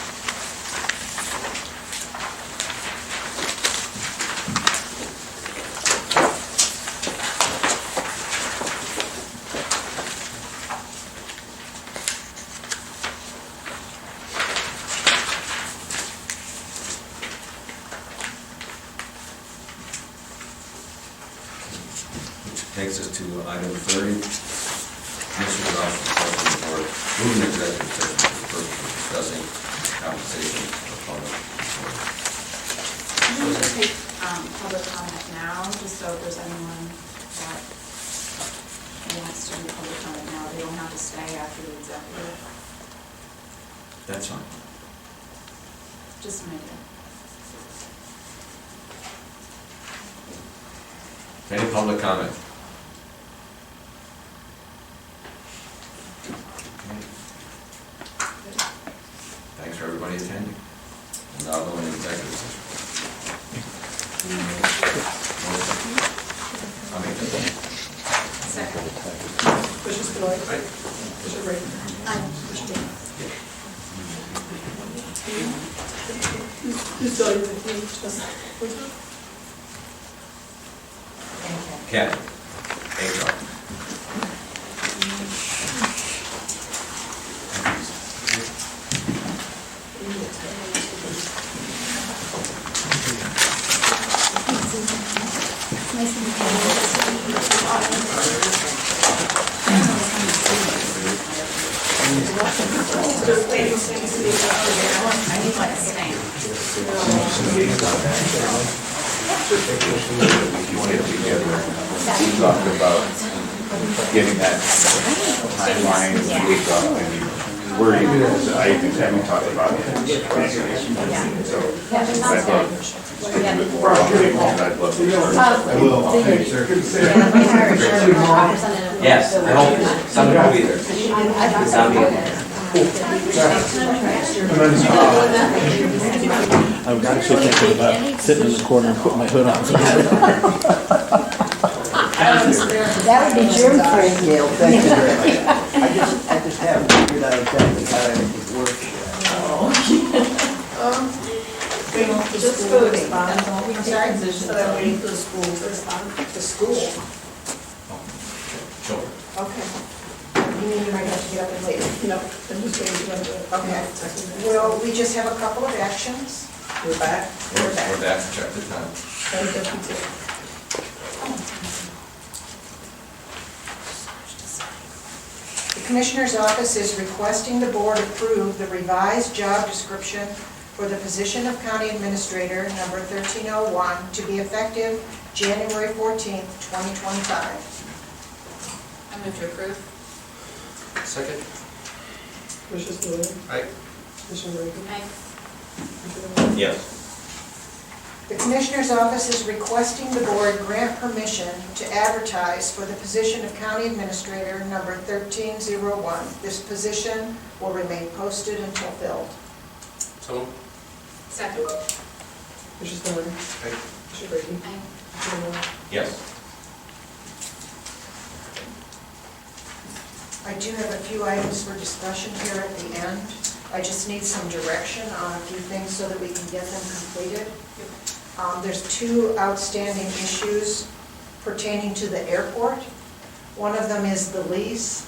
Takes us to item 30. Commissioner's Office of the Board, move an executive session for the purpose of discussing compensation of public employees. Can we just take public comment now, just so if there's anyone that wants to do public comment now, they don't have to stay after the executive, That's fine. just to make it. Any public comment? Thanks for everybody attending. And now go into executive session. I'll make that motion. Second. Commissioner Spillier. Aye. Commissioner Brinkley. Commissioner DeWort. Who's going with me? Just, Ken, HR. I need like a stamp. We talked about getting that timeline, and wording, I think that we talked about it. So, I'd love to. I will. Thank you, sir. Good to see you. Yes, I hope somebody will be there. Sound good. I was actually thinking about sitting in the corner and putting my hood on. That would be Jim friend. Gail, thank you very much. I just haven't figured out exactly how everything works yet. Just for the response, I'm sorry, so that waiting for the school to respond. The school? Sure. Okay. You mean you might have to get up and leave? No, I'm just waiting for them to. Okay. Well, we just have a couple of actions. We're back. We're back. We're back to check the time. Thank you. The Commissioner's Office is requesting the Board approve the revised job description for the position of County Administrator, number 1301, to be effective January 14th, 2025. I move to approve. Second? Commissioner Spillier. Aye. Commissioner Reagan. Aye. Commissioner Yes. The Commissioner's Office is requesting the Board grant permission to advertise for the position of County Administrator, number 1301. This position will remain posted until filled. So, Second. Commissioner Spillier. aye. Commissioner Reagan. Aye. Commissioner Moore. Yes. I do have a few items for discussion here at the end. I just need some direction on a few things so that we can get them completed. There's two outstanding issues pertaining to the airport. One of them is the lease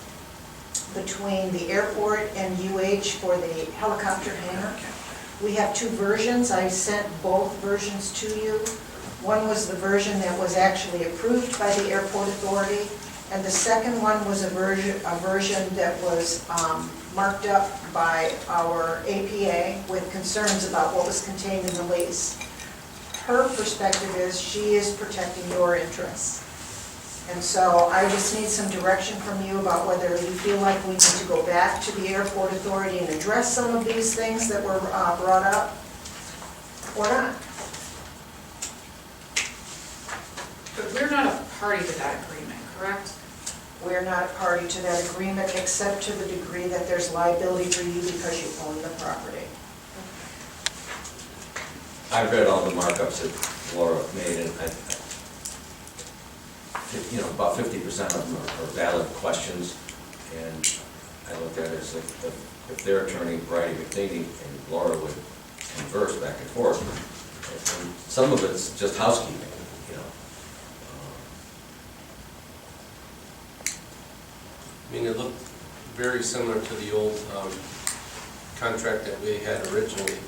between the airport and UH for the helicopter hangar. We have two versions. I sent both versions to you. One was the version that was actually approved by the airport authority, and the second one was a version that was marked up by our APA with concerns about what was contained in the lease. Her perspective is she is protecting your interests. And so I just need some direction from you about whether you feel like we need to go back to the airport authority and address some of these things that were brought up, or not. But we're not a party to that agreement, correct? We're not a party to that agreement except to the degree that there's liability for you because you own the property. I've read all the markups that Laura made, and about 50% of them are valid questions. And I looked at it as if their attorney, Bridie McNeely, and Laura would converse back and forth. And some of it's just housekeeping, I mean, it looked very similar to the old contract that we had originally.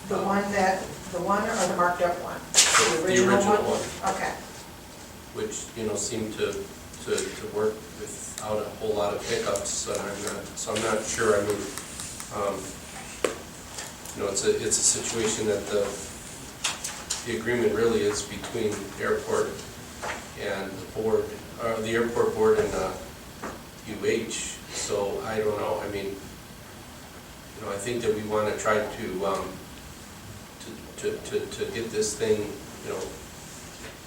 The one or the marked up one? The original one. Okay. Which, seemed to work without a whole lot of hiccups, and I'm not sure. I mean, it's a situation that the agreement really is between the airport and the board, or the airport board and UH. So I don't know. I mean, I think that we want to try to get this thing,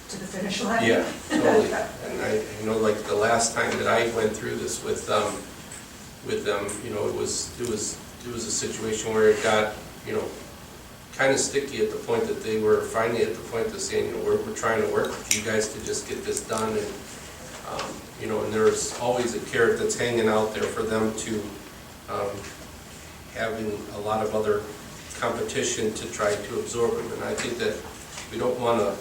To the finish line? Yeah, totally. And I like the last time that I went through this with them, it was a situation where it got, kind of sticky at the point that they were finally at the point of saying, we're trying to work with you guys to just get this done. And, and there's always a carrot that's hanging out there for them to, having a lot of other competition to try to absorb them. And I think that we don't want to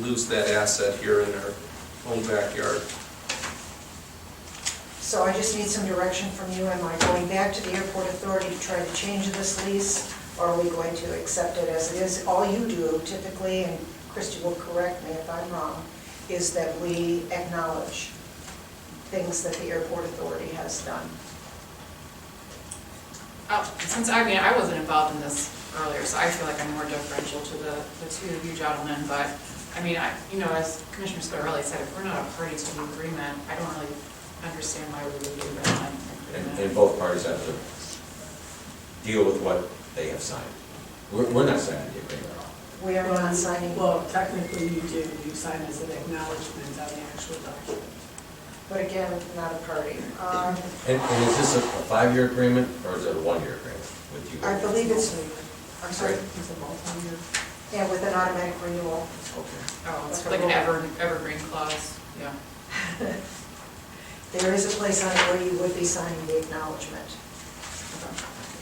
lose that asset here in our own backyard. So I just need some direction from you. Am I going back to the airport authority to try to change this lease, or are we going to accept it as it is? All you do typically, and Christy will correct me if I'm wrong, is that we acknowledge things that the airport authority has done. Since I wasn't involved in this earlier, so I feel like I'm more deferential to the two of you gentlemen, but as Commissioner Scarelli said, if we're not a party to the agreement, I don't really understand why we would do that. And both parties have to deal with what they have signed. We're not signing the agreement. We are not signing, Well, technically you do, you sign as an acknowledgement on the actual document. but again, not a party. And is this a 5-year agreement, or is it a 1-year agreement with you? I believe it's, I'm sorry, It's a multi-year. and with an automatic renewal. Okay. Oh, it's like an evergreen clause, yeah. There is a place on it where you would be signing the acknowledgement.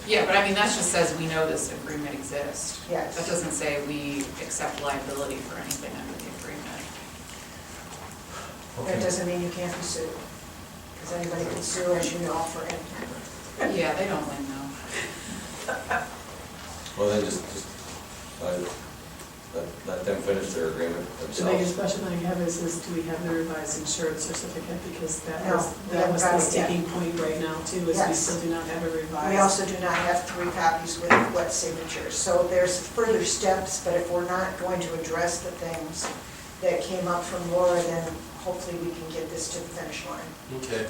Yeah, but I mean, that just says we know this agreement exists. Yes. That doesn't say we accept liability for anything under the agreement. That doesn't mean you can't be sued, because anybody can sue, as you know, for anything. Yeah, they don't win though. Well, then just let them finish their agreement The themselves. biggest question I have is do we have the revised insurance certificate? Because that No, was, we that haven't was got the it yet. sticking point right now too, is we Yes. still do not have a revised. We also do not have 3 copies with wet signatures, so there's further steps, but if we're not going to address the things that came up from Laura, then hopefully we can get this to the finish line. Okay.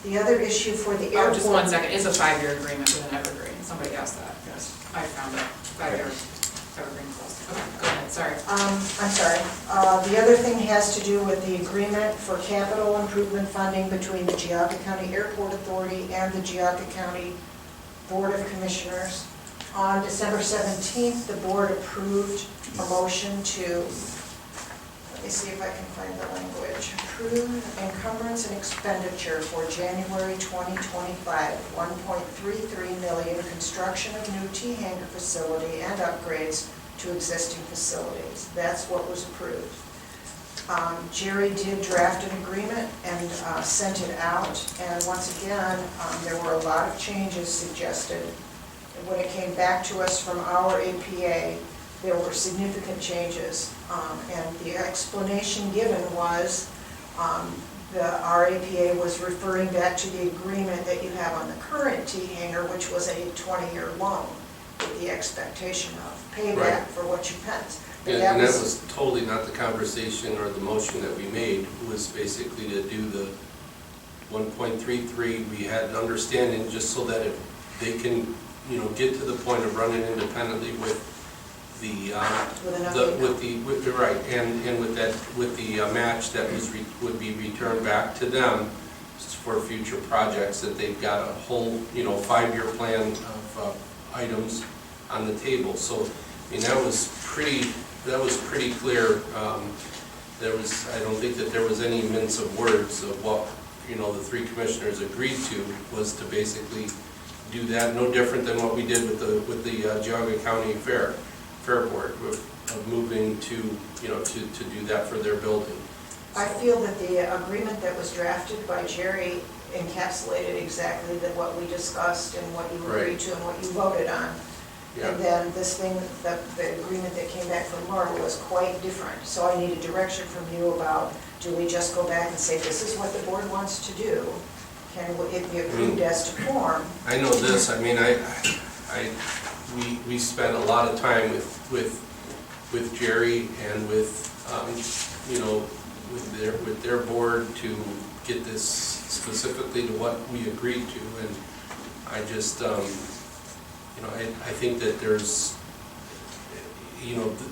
The other issue for the Oh, airport. just 1 second, it's a 5-year agreement with an evergreen, somebody asked that. Yes. I found it, 5-year evergreen clause. Okay, go ahead, sorry. I'm sorry. The other thing has to do with the agreement for capital improvement funding between the Geauga County Airport Authority and the Geauga County Board of Commissioners. On December 17th, the board approved a motion to, let me see if I can find the language, approve encumbrance and expenditure for January 2025, $1.33 million, construction of new T-hangar facility and upgrades to existing facilities. That's what was approved. Jerry did draft an agreement and sent it out, and once again, there were a lot of changes suggested. When it came back to us from our APA, there were significant changes, and the explanation given was our APA was referring back to the agreement that you have on the current T-hangar, which was a 20-year loan, with the expectation of payback Right. for what you spent. But And that was totally not the conversation or the motion that we made. It was basically to do the 1.33. We had an understanding just so that if they can, get to the point of running independently with the, with the right, and with the match that would be returned back to them for future projects, that they've got a whole, 5-year plan of items on the table. So, I mean, that was pretty clear. I don't think that there was any mince of words of what, the 3 commissioners agreed to, was to basically do that, no different than what we did with the Geauga County Fair Board, of moving to do that for their building. I feel that the agreement that was drafted by Jerry encapsulated exactly what we discussed and what you agreed to and what you voted on. Yeah. And then this thing, the agreement that came back from Laura was quite different. So I need a direction from you about, do we just go back and say, this is what the board wants to do? Can it be approved as to form? I know this, I mean, we spent a lot of time with Jerry and with their board to get this specifically to what we agreed to, and I just, I think that there's,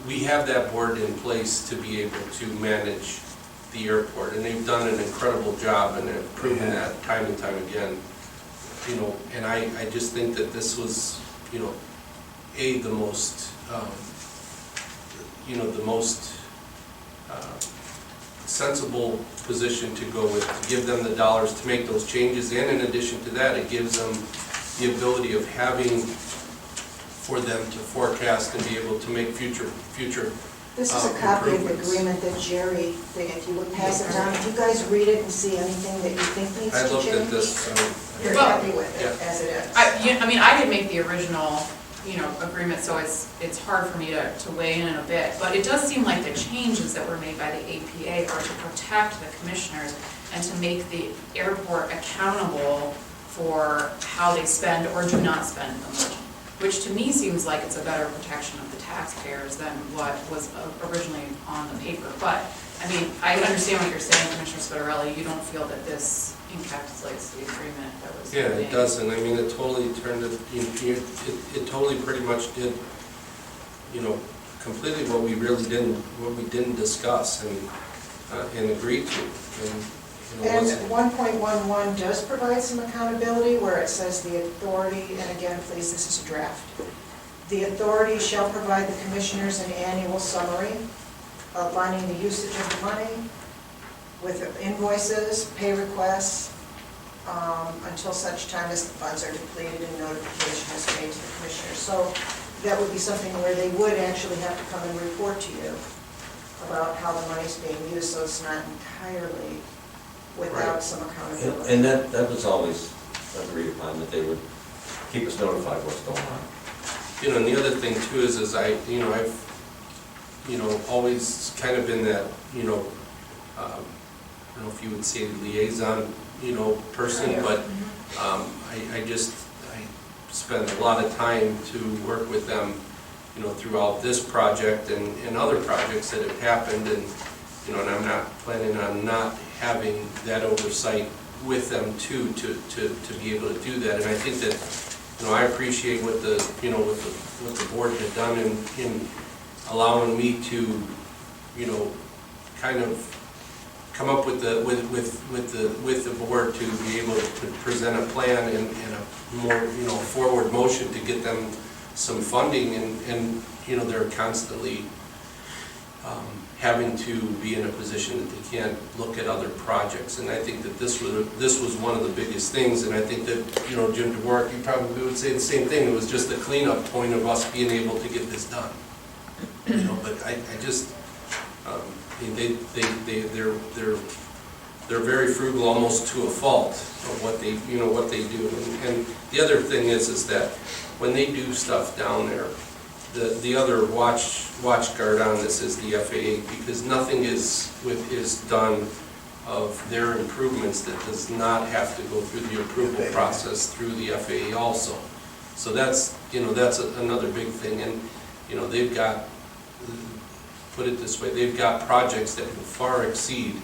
we have that board in place to be able to manage the airport, and they've done an incredible job, and have proven that time and time again. And I just think that this was, the most, the most sensible position to go with, to give them the dollars to make those changes, and in addition to that, it gives them the ability of having, for them to forecast and be able to make future This is a copy of the improvements. agreement that Jerry, if you would pass it down, if you guys read it and see anything that you think needs I to looked at change, this, you're Well, happy with it yeah. as it is. I mean, I didn't make the original, agreement, so it's hard for me to weigh in a bit, but it does seem like the changes that were made by the APA are to protect the commissioners and to make the airport accountable for how they spend or do not spend the money, which to me seems like it's a better protection of the taxpayers than what was originally on the paper. But I mean, I understand what you're saying, Commissioner Scarelli, you don't feel that this encapsulates the agreement that was Yeah, made? it doesn't. I mean, it totally turned it, it totally pretty much did, completely what we didn't discuss and agreed to. And wasn't- 1.11 does provide some accountability where it says the authority, and again, please, this is a draft. The authority shall provide the commissioners an annual summary outlining the usage of the money with invoices, pay requests, until such time as the funds are depleted and notification is made to the commissioners. So that would be something where they would actually have to come and report to you about how the money's being used, so it's not entirely without Right. some accountability. And that was always agreed upon, that they would keep us notified what's going on. And the other thing too is I've, always kind of been that, I don't know if you would say liaison, person, but I spend a lot of time to work with them, throughout this project and other projects that have happened, and I'm not planning on not having that oversight with them too, to be able to do that. And I think that, I appreciate what the, what the board had done in allowing me to, kind of come up with the board to be able to present a plan and a more, forward motion to get them some funding, and they're constantly having to be in a position that they can't look at other projects. And I think that this was one of the biggest things, and I think that, Jim DeWark, you probably would say the same thing. It was just the cleanup point of us being able to get this done. But I just, they're very frugal, almost to a fault of what they, what they do. And the other thing is that when they do stuff down there, the other watch guard on this is the FAA, because nothing is done of their improvements that does not have to go through the approval process through the FAA also. So that's, that's another big thing. And, they've got, put it this way, they've got projects that will far exceed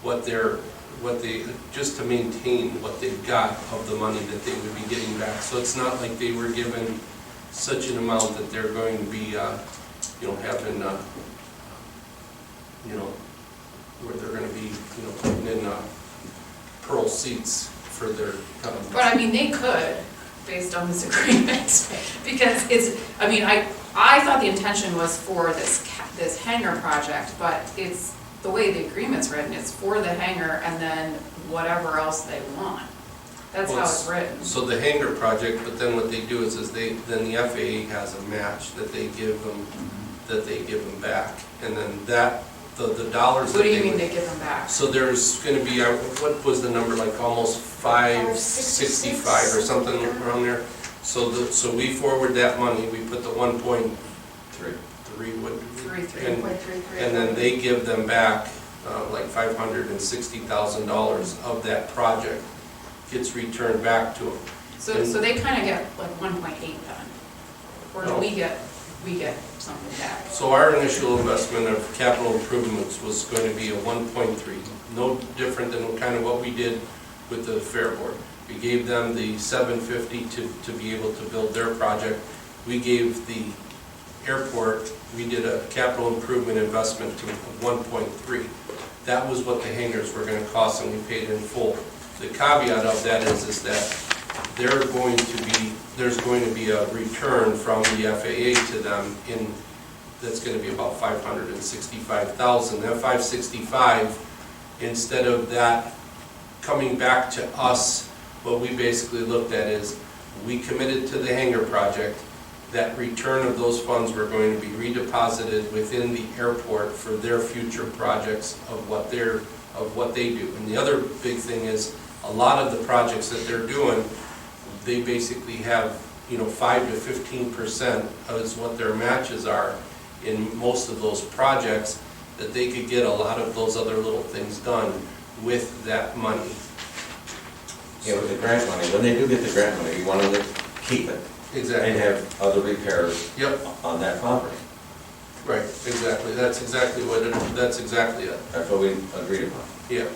what they, just to maintain what they've got of the money that they would be getting back. So it's not like they were given such an amount that they're going to be, having, where they're going to be, putting in pearl seats for their. But I mean, they could, based on this agreement, because it's, I mean, I thought the intention was for this hangar project, but it's, the way the agreement's written, it's for the hangar and then whatever else they want. That's how it's written. So the hangar project, but then what they do is then the FAA has a match that they give them back, and then that the dollars. What do you mean they give them back? So there's going to be what was the number, like almost 565 or something around there. So we forward that money. We put the 1.3 and then they give them back like $560,000 of that project gets returned back to them. So they kind of get like 1.8 then, or do we get something back? So our initial investment of capital improvements was going to be a 1.3, no different than kind of what we did with the Fair Board. We gave them the $750 to be able to build their project. We gave the airport, we did a capital improvement investment of 1.3. That was what the hangars were going to cost, and we paid in full. The caveat of that is that there's going to be a return from the FAA to them that's going to be about $565,000. That $565,000, instead of that coming back to us, what we basically looked at is we committed to the hangar project. That return of those funds were going to be redeposited within the airport for their future projects of what they do. And the other big thing is a lot of the projects that they're doing, they basically have 5 to 15% is what their matches are in most of those projects, that they could get a lot of those other little things done with that money. Yeah, with the grant money, when they do get the grant money, you want to keep it. Exactly. And have other repairs Yep. on that property. Right, exactly, that's exactly what it, that's exactly it, That's what we agreed upon. yeah.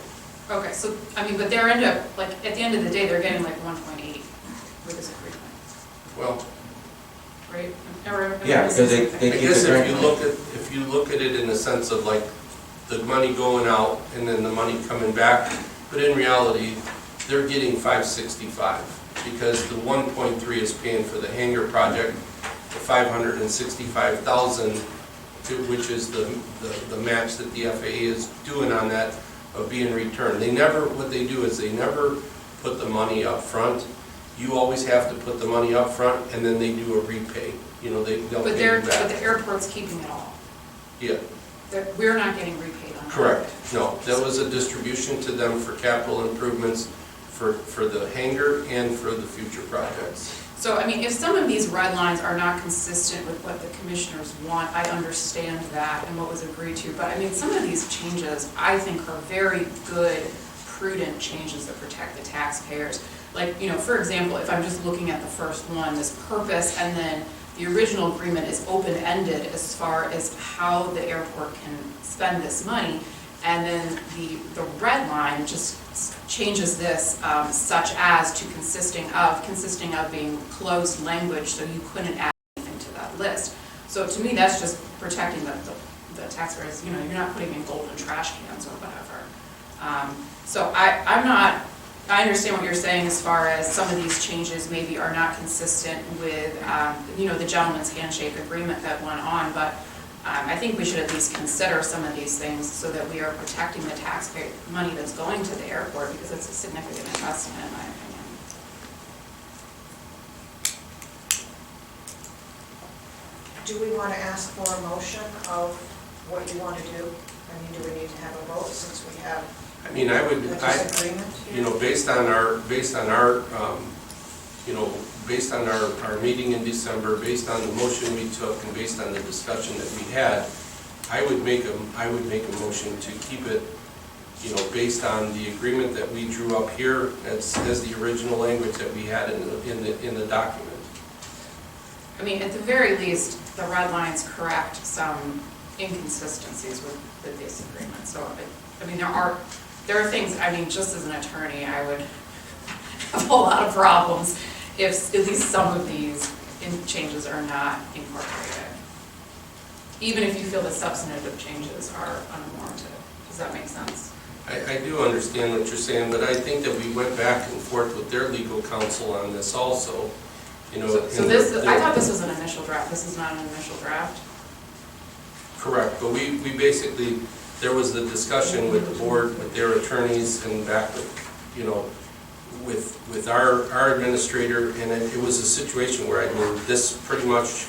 Okay, so, I mean, but they're end up, like, at the end of the day, they're getting like 1.8 with this agreement, Well, right? Yeah, because they I keep guess the if you grant. look at it in the sense of like the money going out and then the money coming back, but in reality, they're getting 565 because the 1.3 is paying for the hangar project, the 565,000, which is the match that the FAA is doing on that of being returned. They never, what they do is they never put the money up front. You always have to put the money up front and then they do a repay. You know, they'll But pay they're, you back. but the airport's keeping it all. Yeah. We're not getting repaid on that. Correct, no, that was a distribution to them for capital improvements for the hangar and for the future projects. So, I mean, if some of these red lines are not consistent with what the commissioners want, I understand that and what was agreed to, but I mean, some of these changes, I think, are very good, prudent changes that protect the taxpayers. Like, you know, for example, if I'm just looking at the first one, this purpose, and then the original agreement is open-ended as far as how the airport can spend this money, and then the red line just changes this such as to consisting of being closed language, so you couldn't add anything to that list. So to me, that's just protecting the taxpayers. You know, you're not putting in golden trash cans or whatever. So I understand what you're saying as far as some of these changes maybe are not consistent with, you know, the gentleman's handshake agreement that went on, but I think we should at least consider some of these things so that we are protecting the taxpayer money that's going to the airport, because it's a significant investment in my opinion. Do we want to ask for a motion of what you want to do? I mean, do we need to have a vote since we have I mean, I would, a disagreement here? you know, based on our meeting in December, based on the motion we took, and based on the discussion that we had, I would make a motion to keep it, you know, based on the agreement that we drew up here as the original language that we had in the document. I mean, at the very least, the red lines correct some inconsistencies with this agreement. So, I mean, there are things, I mean, just as an attorney, I would have a lot of problems if at least some of these changes are not incorporated. Even if you feel the substantive changes are unwarranted. Does that make sense? I do understand what you're saying, but I think that we went back and forth with their legal counsel on this also. You know, So this, I thought this was an initial draft. This is not an initial draft? correct, but we basically, there was the discussion with the board, with their attorneys, and back with, you know, with our administrator, and it was a situation where, I mean, this pretty much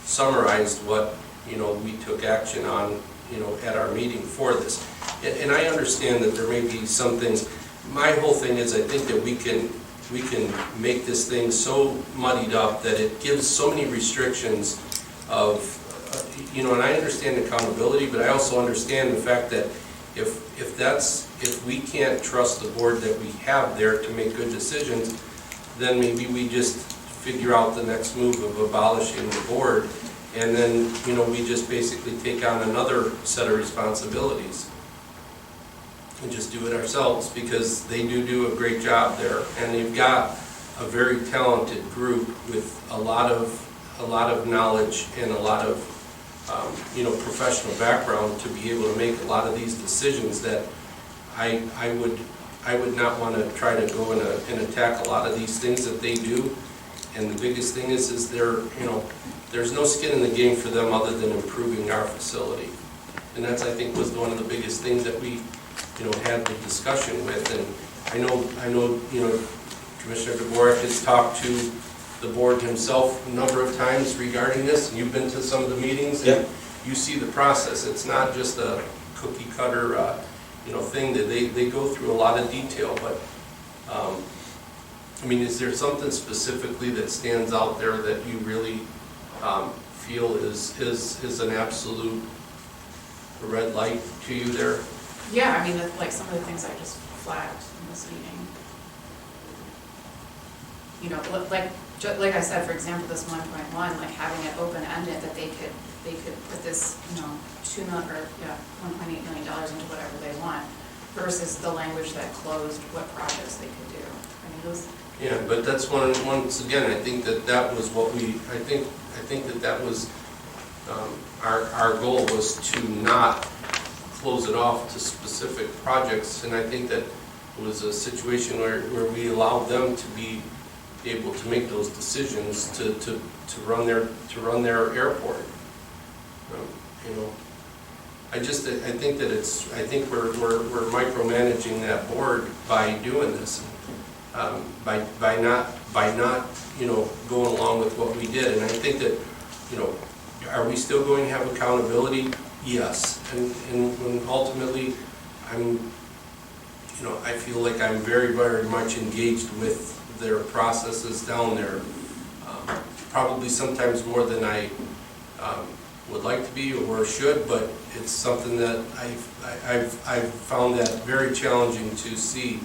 summarized what, you know, we took action on, you know, at our meeting for this. And I understand that there may be some things, my whole thing is I think that we can make this thing so muddied up that it gives so many restrictions of, you know, and I understand accountability, but I also understand the fact that if we can't trust the board that we have there to make good decisions, then maybe we just figure out the next move of abolishing the board, and then, you know, we just basically take on another set of responsibilities and just do it ourselves, because they do a great job there, and they've got a very talented group with a lot of knowledge and a lot of you know, professional background to be able to make a lot of these decisions that I would not want to try to go and attack a lot of these things that they do. And the biggest thing is they're, you know, there's no skin in the game for them other than improving our facility. And that's, I think, was one of the biggest things that we, you know, had the discussion with. And I know, you know, Commissioner Dvorak has talked to the board himself a number of times regarding this, and you've been to some of the meetings, and you see the process. It's not just a cookie cutter, you know, thing that they go through a lot of detail. But I mean, is there something specifically that stands out there that you really feel is an absolute red light to you there? Yeah, I mean, like some of the things I just flagged in this meeting. You know, like I said, for example, this 1.1, like having it open-ended, that they could they could put this, you know, $1.8 million into whatever they want, versus the language that closed what projects they could do. I mean, those, Yeah, but that's once again, I think that was what I think that was, our goal was to not close it off to specific projects, and I think that it was a situation where we allowed them to be able to make those decisions to run their airport. You know, I think we're micromanaging that board by doing this, by not you know, going along with what we did. And I think that, you know, are we still going to have accountability? Yes. And when ultimately I feel like I'm very, very much engaged with their processes down there, probably sometimes more than I would like to be or should, but it's something that I've found that very challenging to see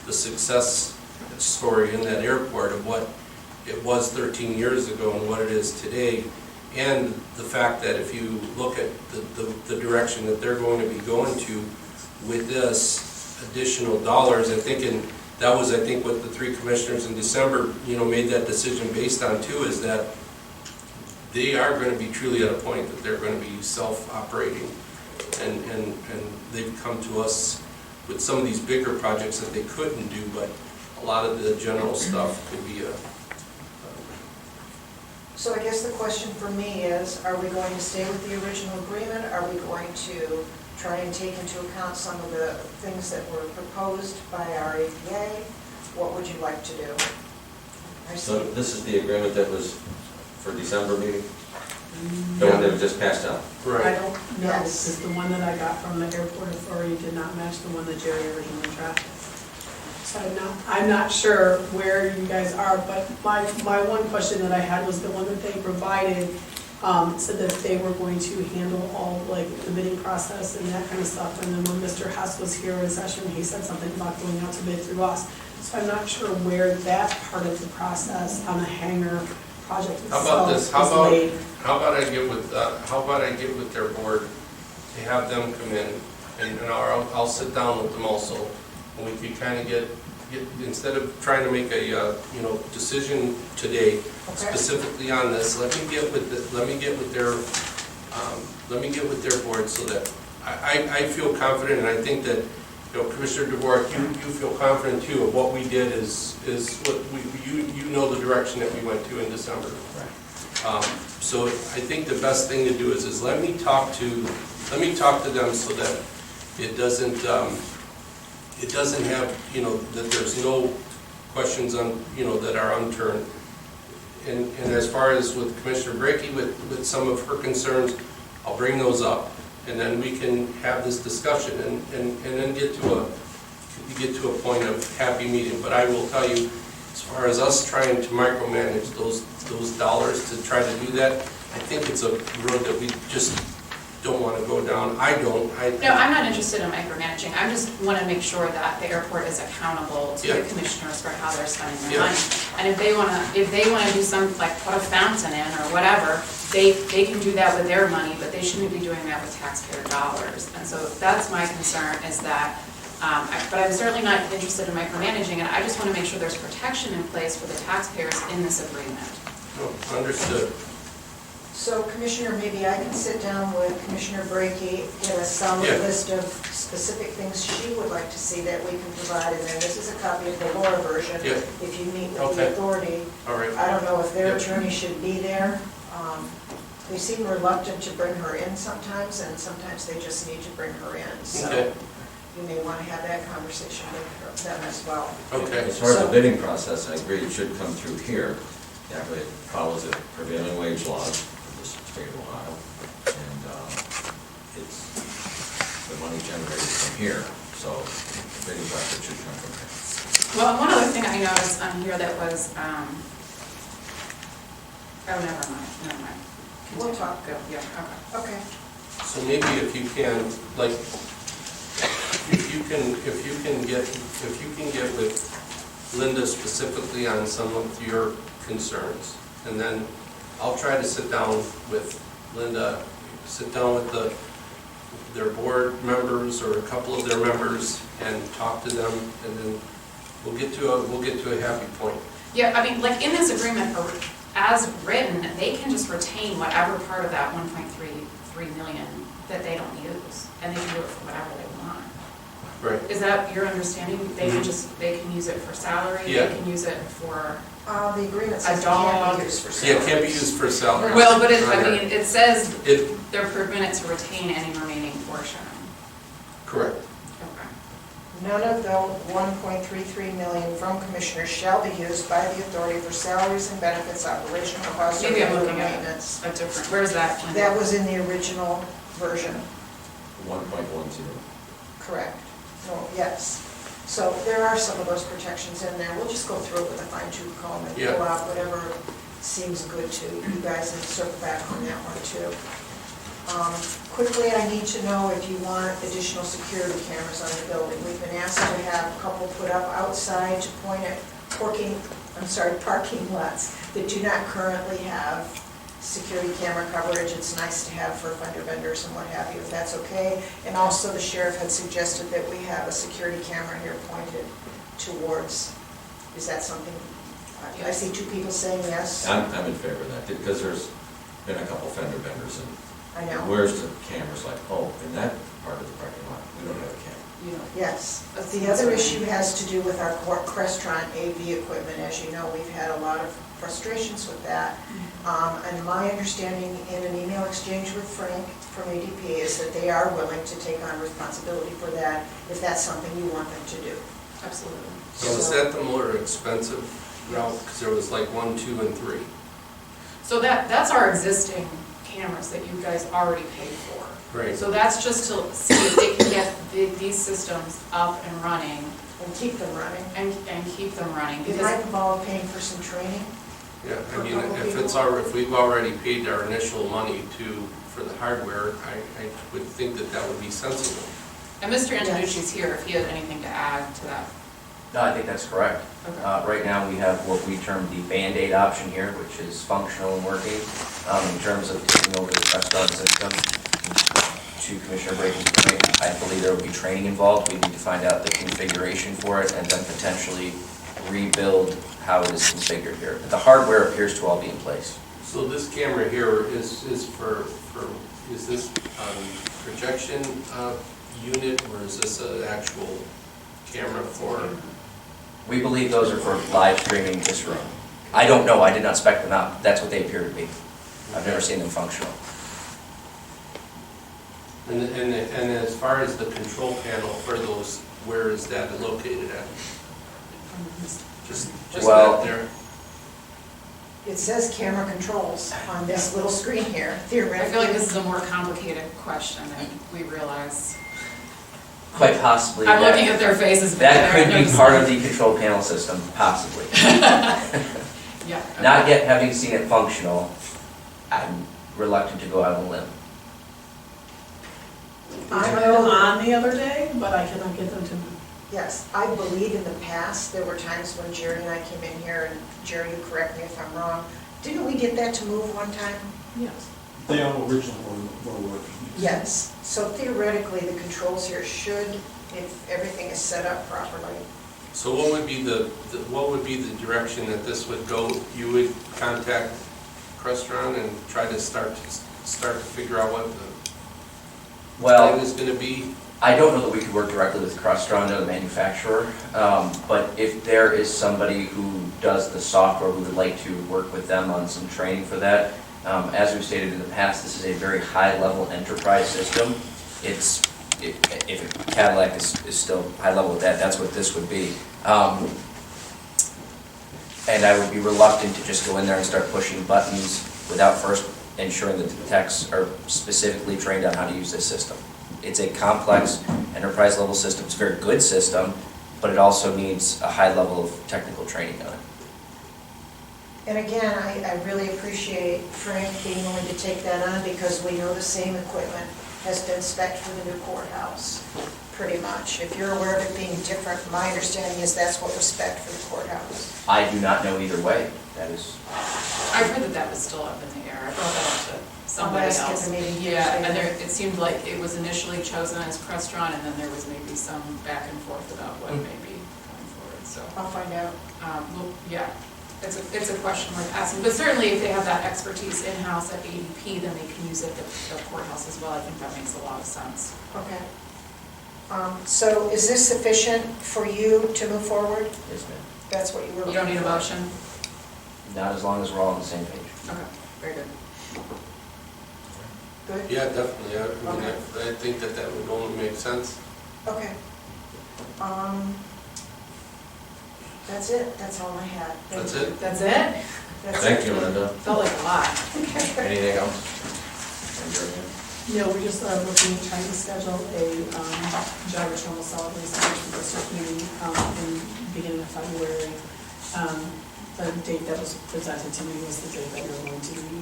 the success story in that airport of what it was 13 years ago and what it is today, and the fact that if you look at the direction that they're going to be going to with this additional dollars, I think what the three commissioners in December, you know, made that decision based on too, is that they are going to be truly at a point that they're going to be self-operating, and they've come to us with some of these bigger projects that they couldn't do, but a lot of the general stuff could be So I guess the question for me is, are we going to stay with the original agreement? Are we going to try and take into account some of the things that were proposed by our APA? What would you like to do? So this is the agreement that was for December meeting? The one that was just passed out? I don't know, Yes. because the one that I got from the airport authority did not match the one that Jerry originally drafted. So I'm not sure where you guys are, but my one question that I had was the one that they provided, said that they were going to handle all like the bidding process and that kind of stuff. And then when Mr. Hess was here in session, he said something about going out to bid through us. So I'm not sure where that part of the process on the hangar project itself is laid. How about I get with their board to have them come in, and I'll sit down with them also, and we can kind of get instead of trying to make a decision today specifically on this, let me get with their board so that I feel confident, and I think that Commissioner DeVore, you feel confident too of what we did is what you know the direction that we went to in December. So I think the best thing to do is let me talk to them so that it doesn't have that there's no questions on that are unturned. And as far as with Commissioner Brakey with some of her concerns, I'll bring those up, and then we can have this discussion and then get to a point of happy meeting. But I will tell you, as far as us trying to micromanage those dollars to try to do that, I think it's a road that we just don't want to go down. I don't. No, I'm not interested in micromanaging. I just want to make sure that the airport is accountable to the commissioners for how they're spending their money. And if they want to do something like put a fountain in or whatever, they can do that with their money, but they shouldn't be doing that with taxpayer dollars. And so that's my concern, is that, but I'm certainly not interested in micromanaging, and I just want to make sure there's protection in place for the taxpayers in this agreement. No, understood. So Commissioner, maybe I can sit down with Commissioner Brakey, get a solid list of specific things she would like to see that we can provide, and then this is a copy of the Laura version. If you meet with the authority. All right. I don't know if their attorney should be there. They seem reluctant to bring her in sometimes, and sometimes they just need to bring her in. So you may want to have that conversation with them as well. Okay. As far as the bidding process, I agree it should come through here. That way it follows the prevailing wage laws of the state of Ohio. And it's the money generated from here, so the bidding process should come from here. Well, one other thing I noticed on here that was, oh, never mind. We'll talk. Go, yeah, Okay. So maybe if you can, like, if you can get with Linda specifically on some of your concerns, and then I'll try to sit down with Linda, sit down with their board members or a couple of their members and talk to them, and then we'll get to a happy point. Yeah, I mean, like in this agreement, as written, they can just retain whatever part of that 1.33 million that they don't use, and they can do it for whatever they want. Right. Is that your understanding? They can just, they can use it for salary, Yeah. they can use it for, The agreement A says it can't dog. be used for Yeah, sale. it can't be used for salary. well, but I mean, it says It, they're permitted to retain any remaining portion. correct. Okay. None of the 1.33 million from commissioners shall be used by the authority for salaries and benefits, operational costs, or Maybe I'm regular looking at maintenance. a different, where's that? Linda? That was in the original version, 1.10. correct? No, yes. So there are some of those protections in there. We'll just go through it with a fine tooth comb and Yeah. pull out whatever seems good to you guys and circle back on that one too. Quickly, I need to know if you want additional security cameras on the building. We've been asked to have a couple put up outside to point at parking lots that do not currently have security camera coverage. It's nice to have for fender vendors and what have you, if that's okay. And also the sheriff had suggested that we have a security camera here pointed towards, is that something? I see two people saying yes. I'm in favor of that, because there's been a couple fender benders, and I know. where's the cameras, like, oh, in that part of the parking lot, we don't have a camera. You know, Yes. The other issue has to do with our Crestron AV equipment. As you know, we've had a lot of frustrations with that. And my understanding in an email exchange with Frank from ADP is that they are willing to take on responsibility for that if that's something you want them to do. absolutely. So is that the more expensive route? Because there was like 1, 2, and 3. So that's our existing cameras that you guys already paid for. Right. So that's just to see if they can get these systems up and running And keep them running. and keep them running. It Because might involve paying for some training. Yeah, For I a mean, couple if people. if we've already paid our initial money for the hardware, I would think that would be sensible. And Mr. Antonucci's here if he has anything to add to that. No, I think that's correct. Okay. Right now, we have what we term the Band-Aid option here, which is functional and working. In terms of taking over the Crestron system, to Commissioner Braden's point, I believe there will be training involved. We need to find out the configuration for it and then potentially rebuild how it is configured here. But the hardware appears to all be in place. So this camera here is this projection unit, or is this an actual camera for? We believe those are for live streaming this room. I don't know, I did not spec them out. That's what they appear to be. I've never seen them functional. And as far as the control panel for those, where is that located at? Just Well- that there? It says camera controls on this little screen here, I theoretically. feel like this is a more complicated question than we realize. Quite possibly. I'm that- looking at their faces. but That they're could be just- part of the control panel system, possibly. Yeah. Not yet having seen it functional, I'm reluctant to go out on a limb. I turned it on the other day, but I cannot get them to move. Yes, I believe in the past, there were times when Jerry and I came in here, and Jerry, you correct me if I'm wrong, didn't we get that to move one time? Yes. They all originally were working. Yes. So theoretically, the controls here should, if everything is set up properly. So what would be the direction that this would go? You would contact Crestron and try to start to figure out what the Well, plan is going to be? I don't know that we could work directly with Crestron or the manufacturer, but if there is somebody who does the software, we would like to work with them on some training for that. As we've stated in the past, this is a very high-level enterprise system. If Cadillac is still high-level with that, that's what this would be. And I would be reluctant to just go in there and start pushing buttons without first ensuring that the techs are specifically trained on how to use this system. It's a complex enterprise-level system. It's a very good system, but it also needs a high level of technical training on it. And again, I really appreciate Frank being willing to take that on, because we know the same equipment has been spec'd for the new courthouse, pretty much. If you're aware of it being different, my understanding is that's what was spec'd for the courthouse. I do not know either way. That is, I've heard that was still up in the air. I brought that up to somebody ask at else. the meeting Yeah, Tuesday. and there, it seemed like it was initially chosen as Crestron, and then there was maybe some back and forth about what may be going forward, so. I'll find out. Well, yeah, it's a question worth asking, but certainly if they have that expertise in-house at ADP, then they can use it at the courthouse as well. I think that makes a lot of sense. Okay. So is this sufficient for you to move forward? Yes, ma'am. That's what you were You looking for? don't need a motion? Not as long as we're all on the same page. Okay, very good. Good? Yeah, definitely, I mean, Okay. I think that that would only make sense. Okay. That's it, that's all I had. Thank That's you. it? That's it? That's Thank it. you, Linda. Felt like a lot. Anything else? No, we're just looking, trying to schedule a Jogga Trail Solid Waste Management District meeting in beginning of February. The date that was presented to me was the date that we were going to be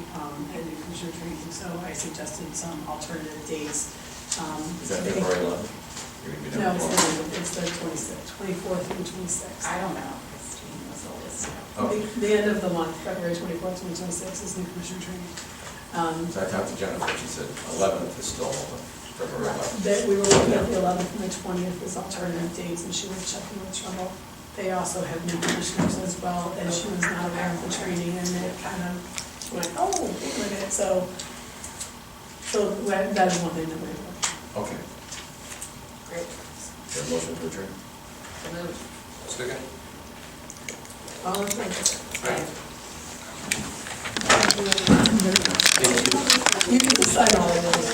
at New Commissioner training, so I suggested some alternative dates. Is that February 11th? You're gonna be No, there it's the 26th, 24th through 26th. I don't know, Christine was always. The end of the month, February 24th through 26th is New Commissioner training. So I talked to Jennifer, she said 11th is still open, February 11th. That we were looking at the 11th and the 20th as alternative dates, and she was checking with Trumbull. They also have new commissioners as well, and she was not aware of the training, and it kind of went, oh, wait a minute, so that is one thing that we're doing. Okay. Great. Is there a motion to adjourn? So moved. Second? All in favor? Right. You can decide all of those.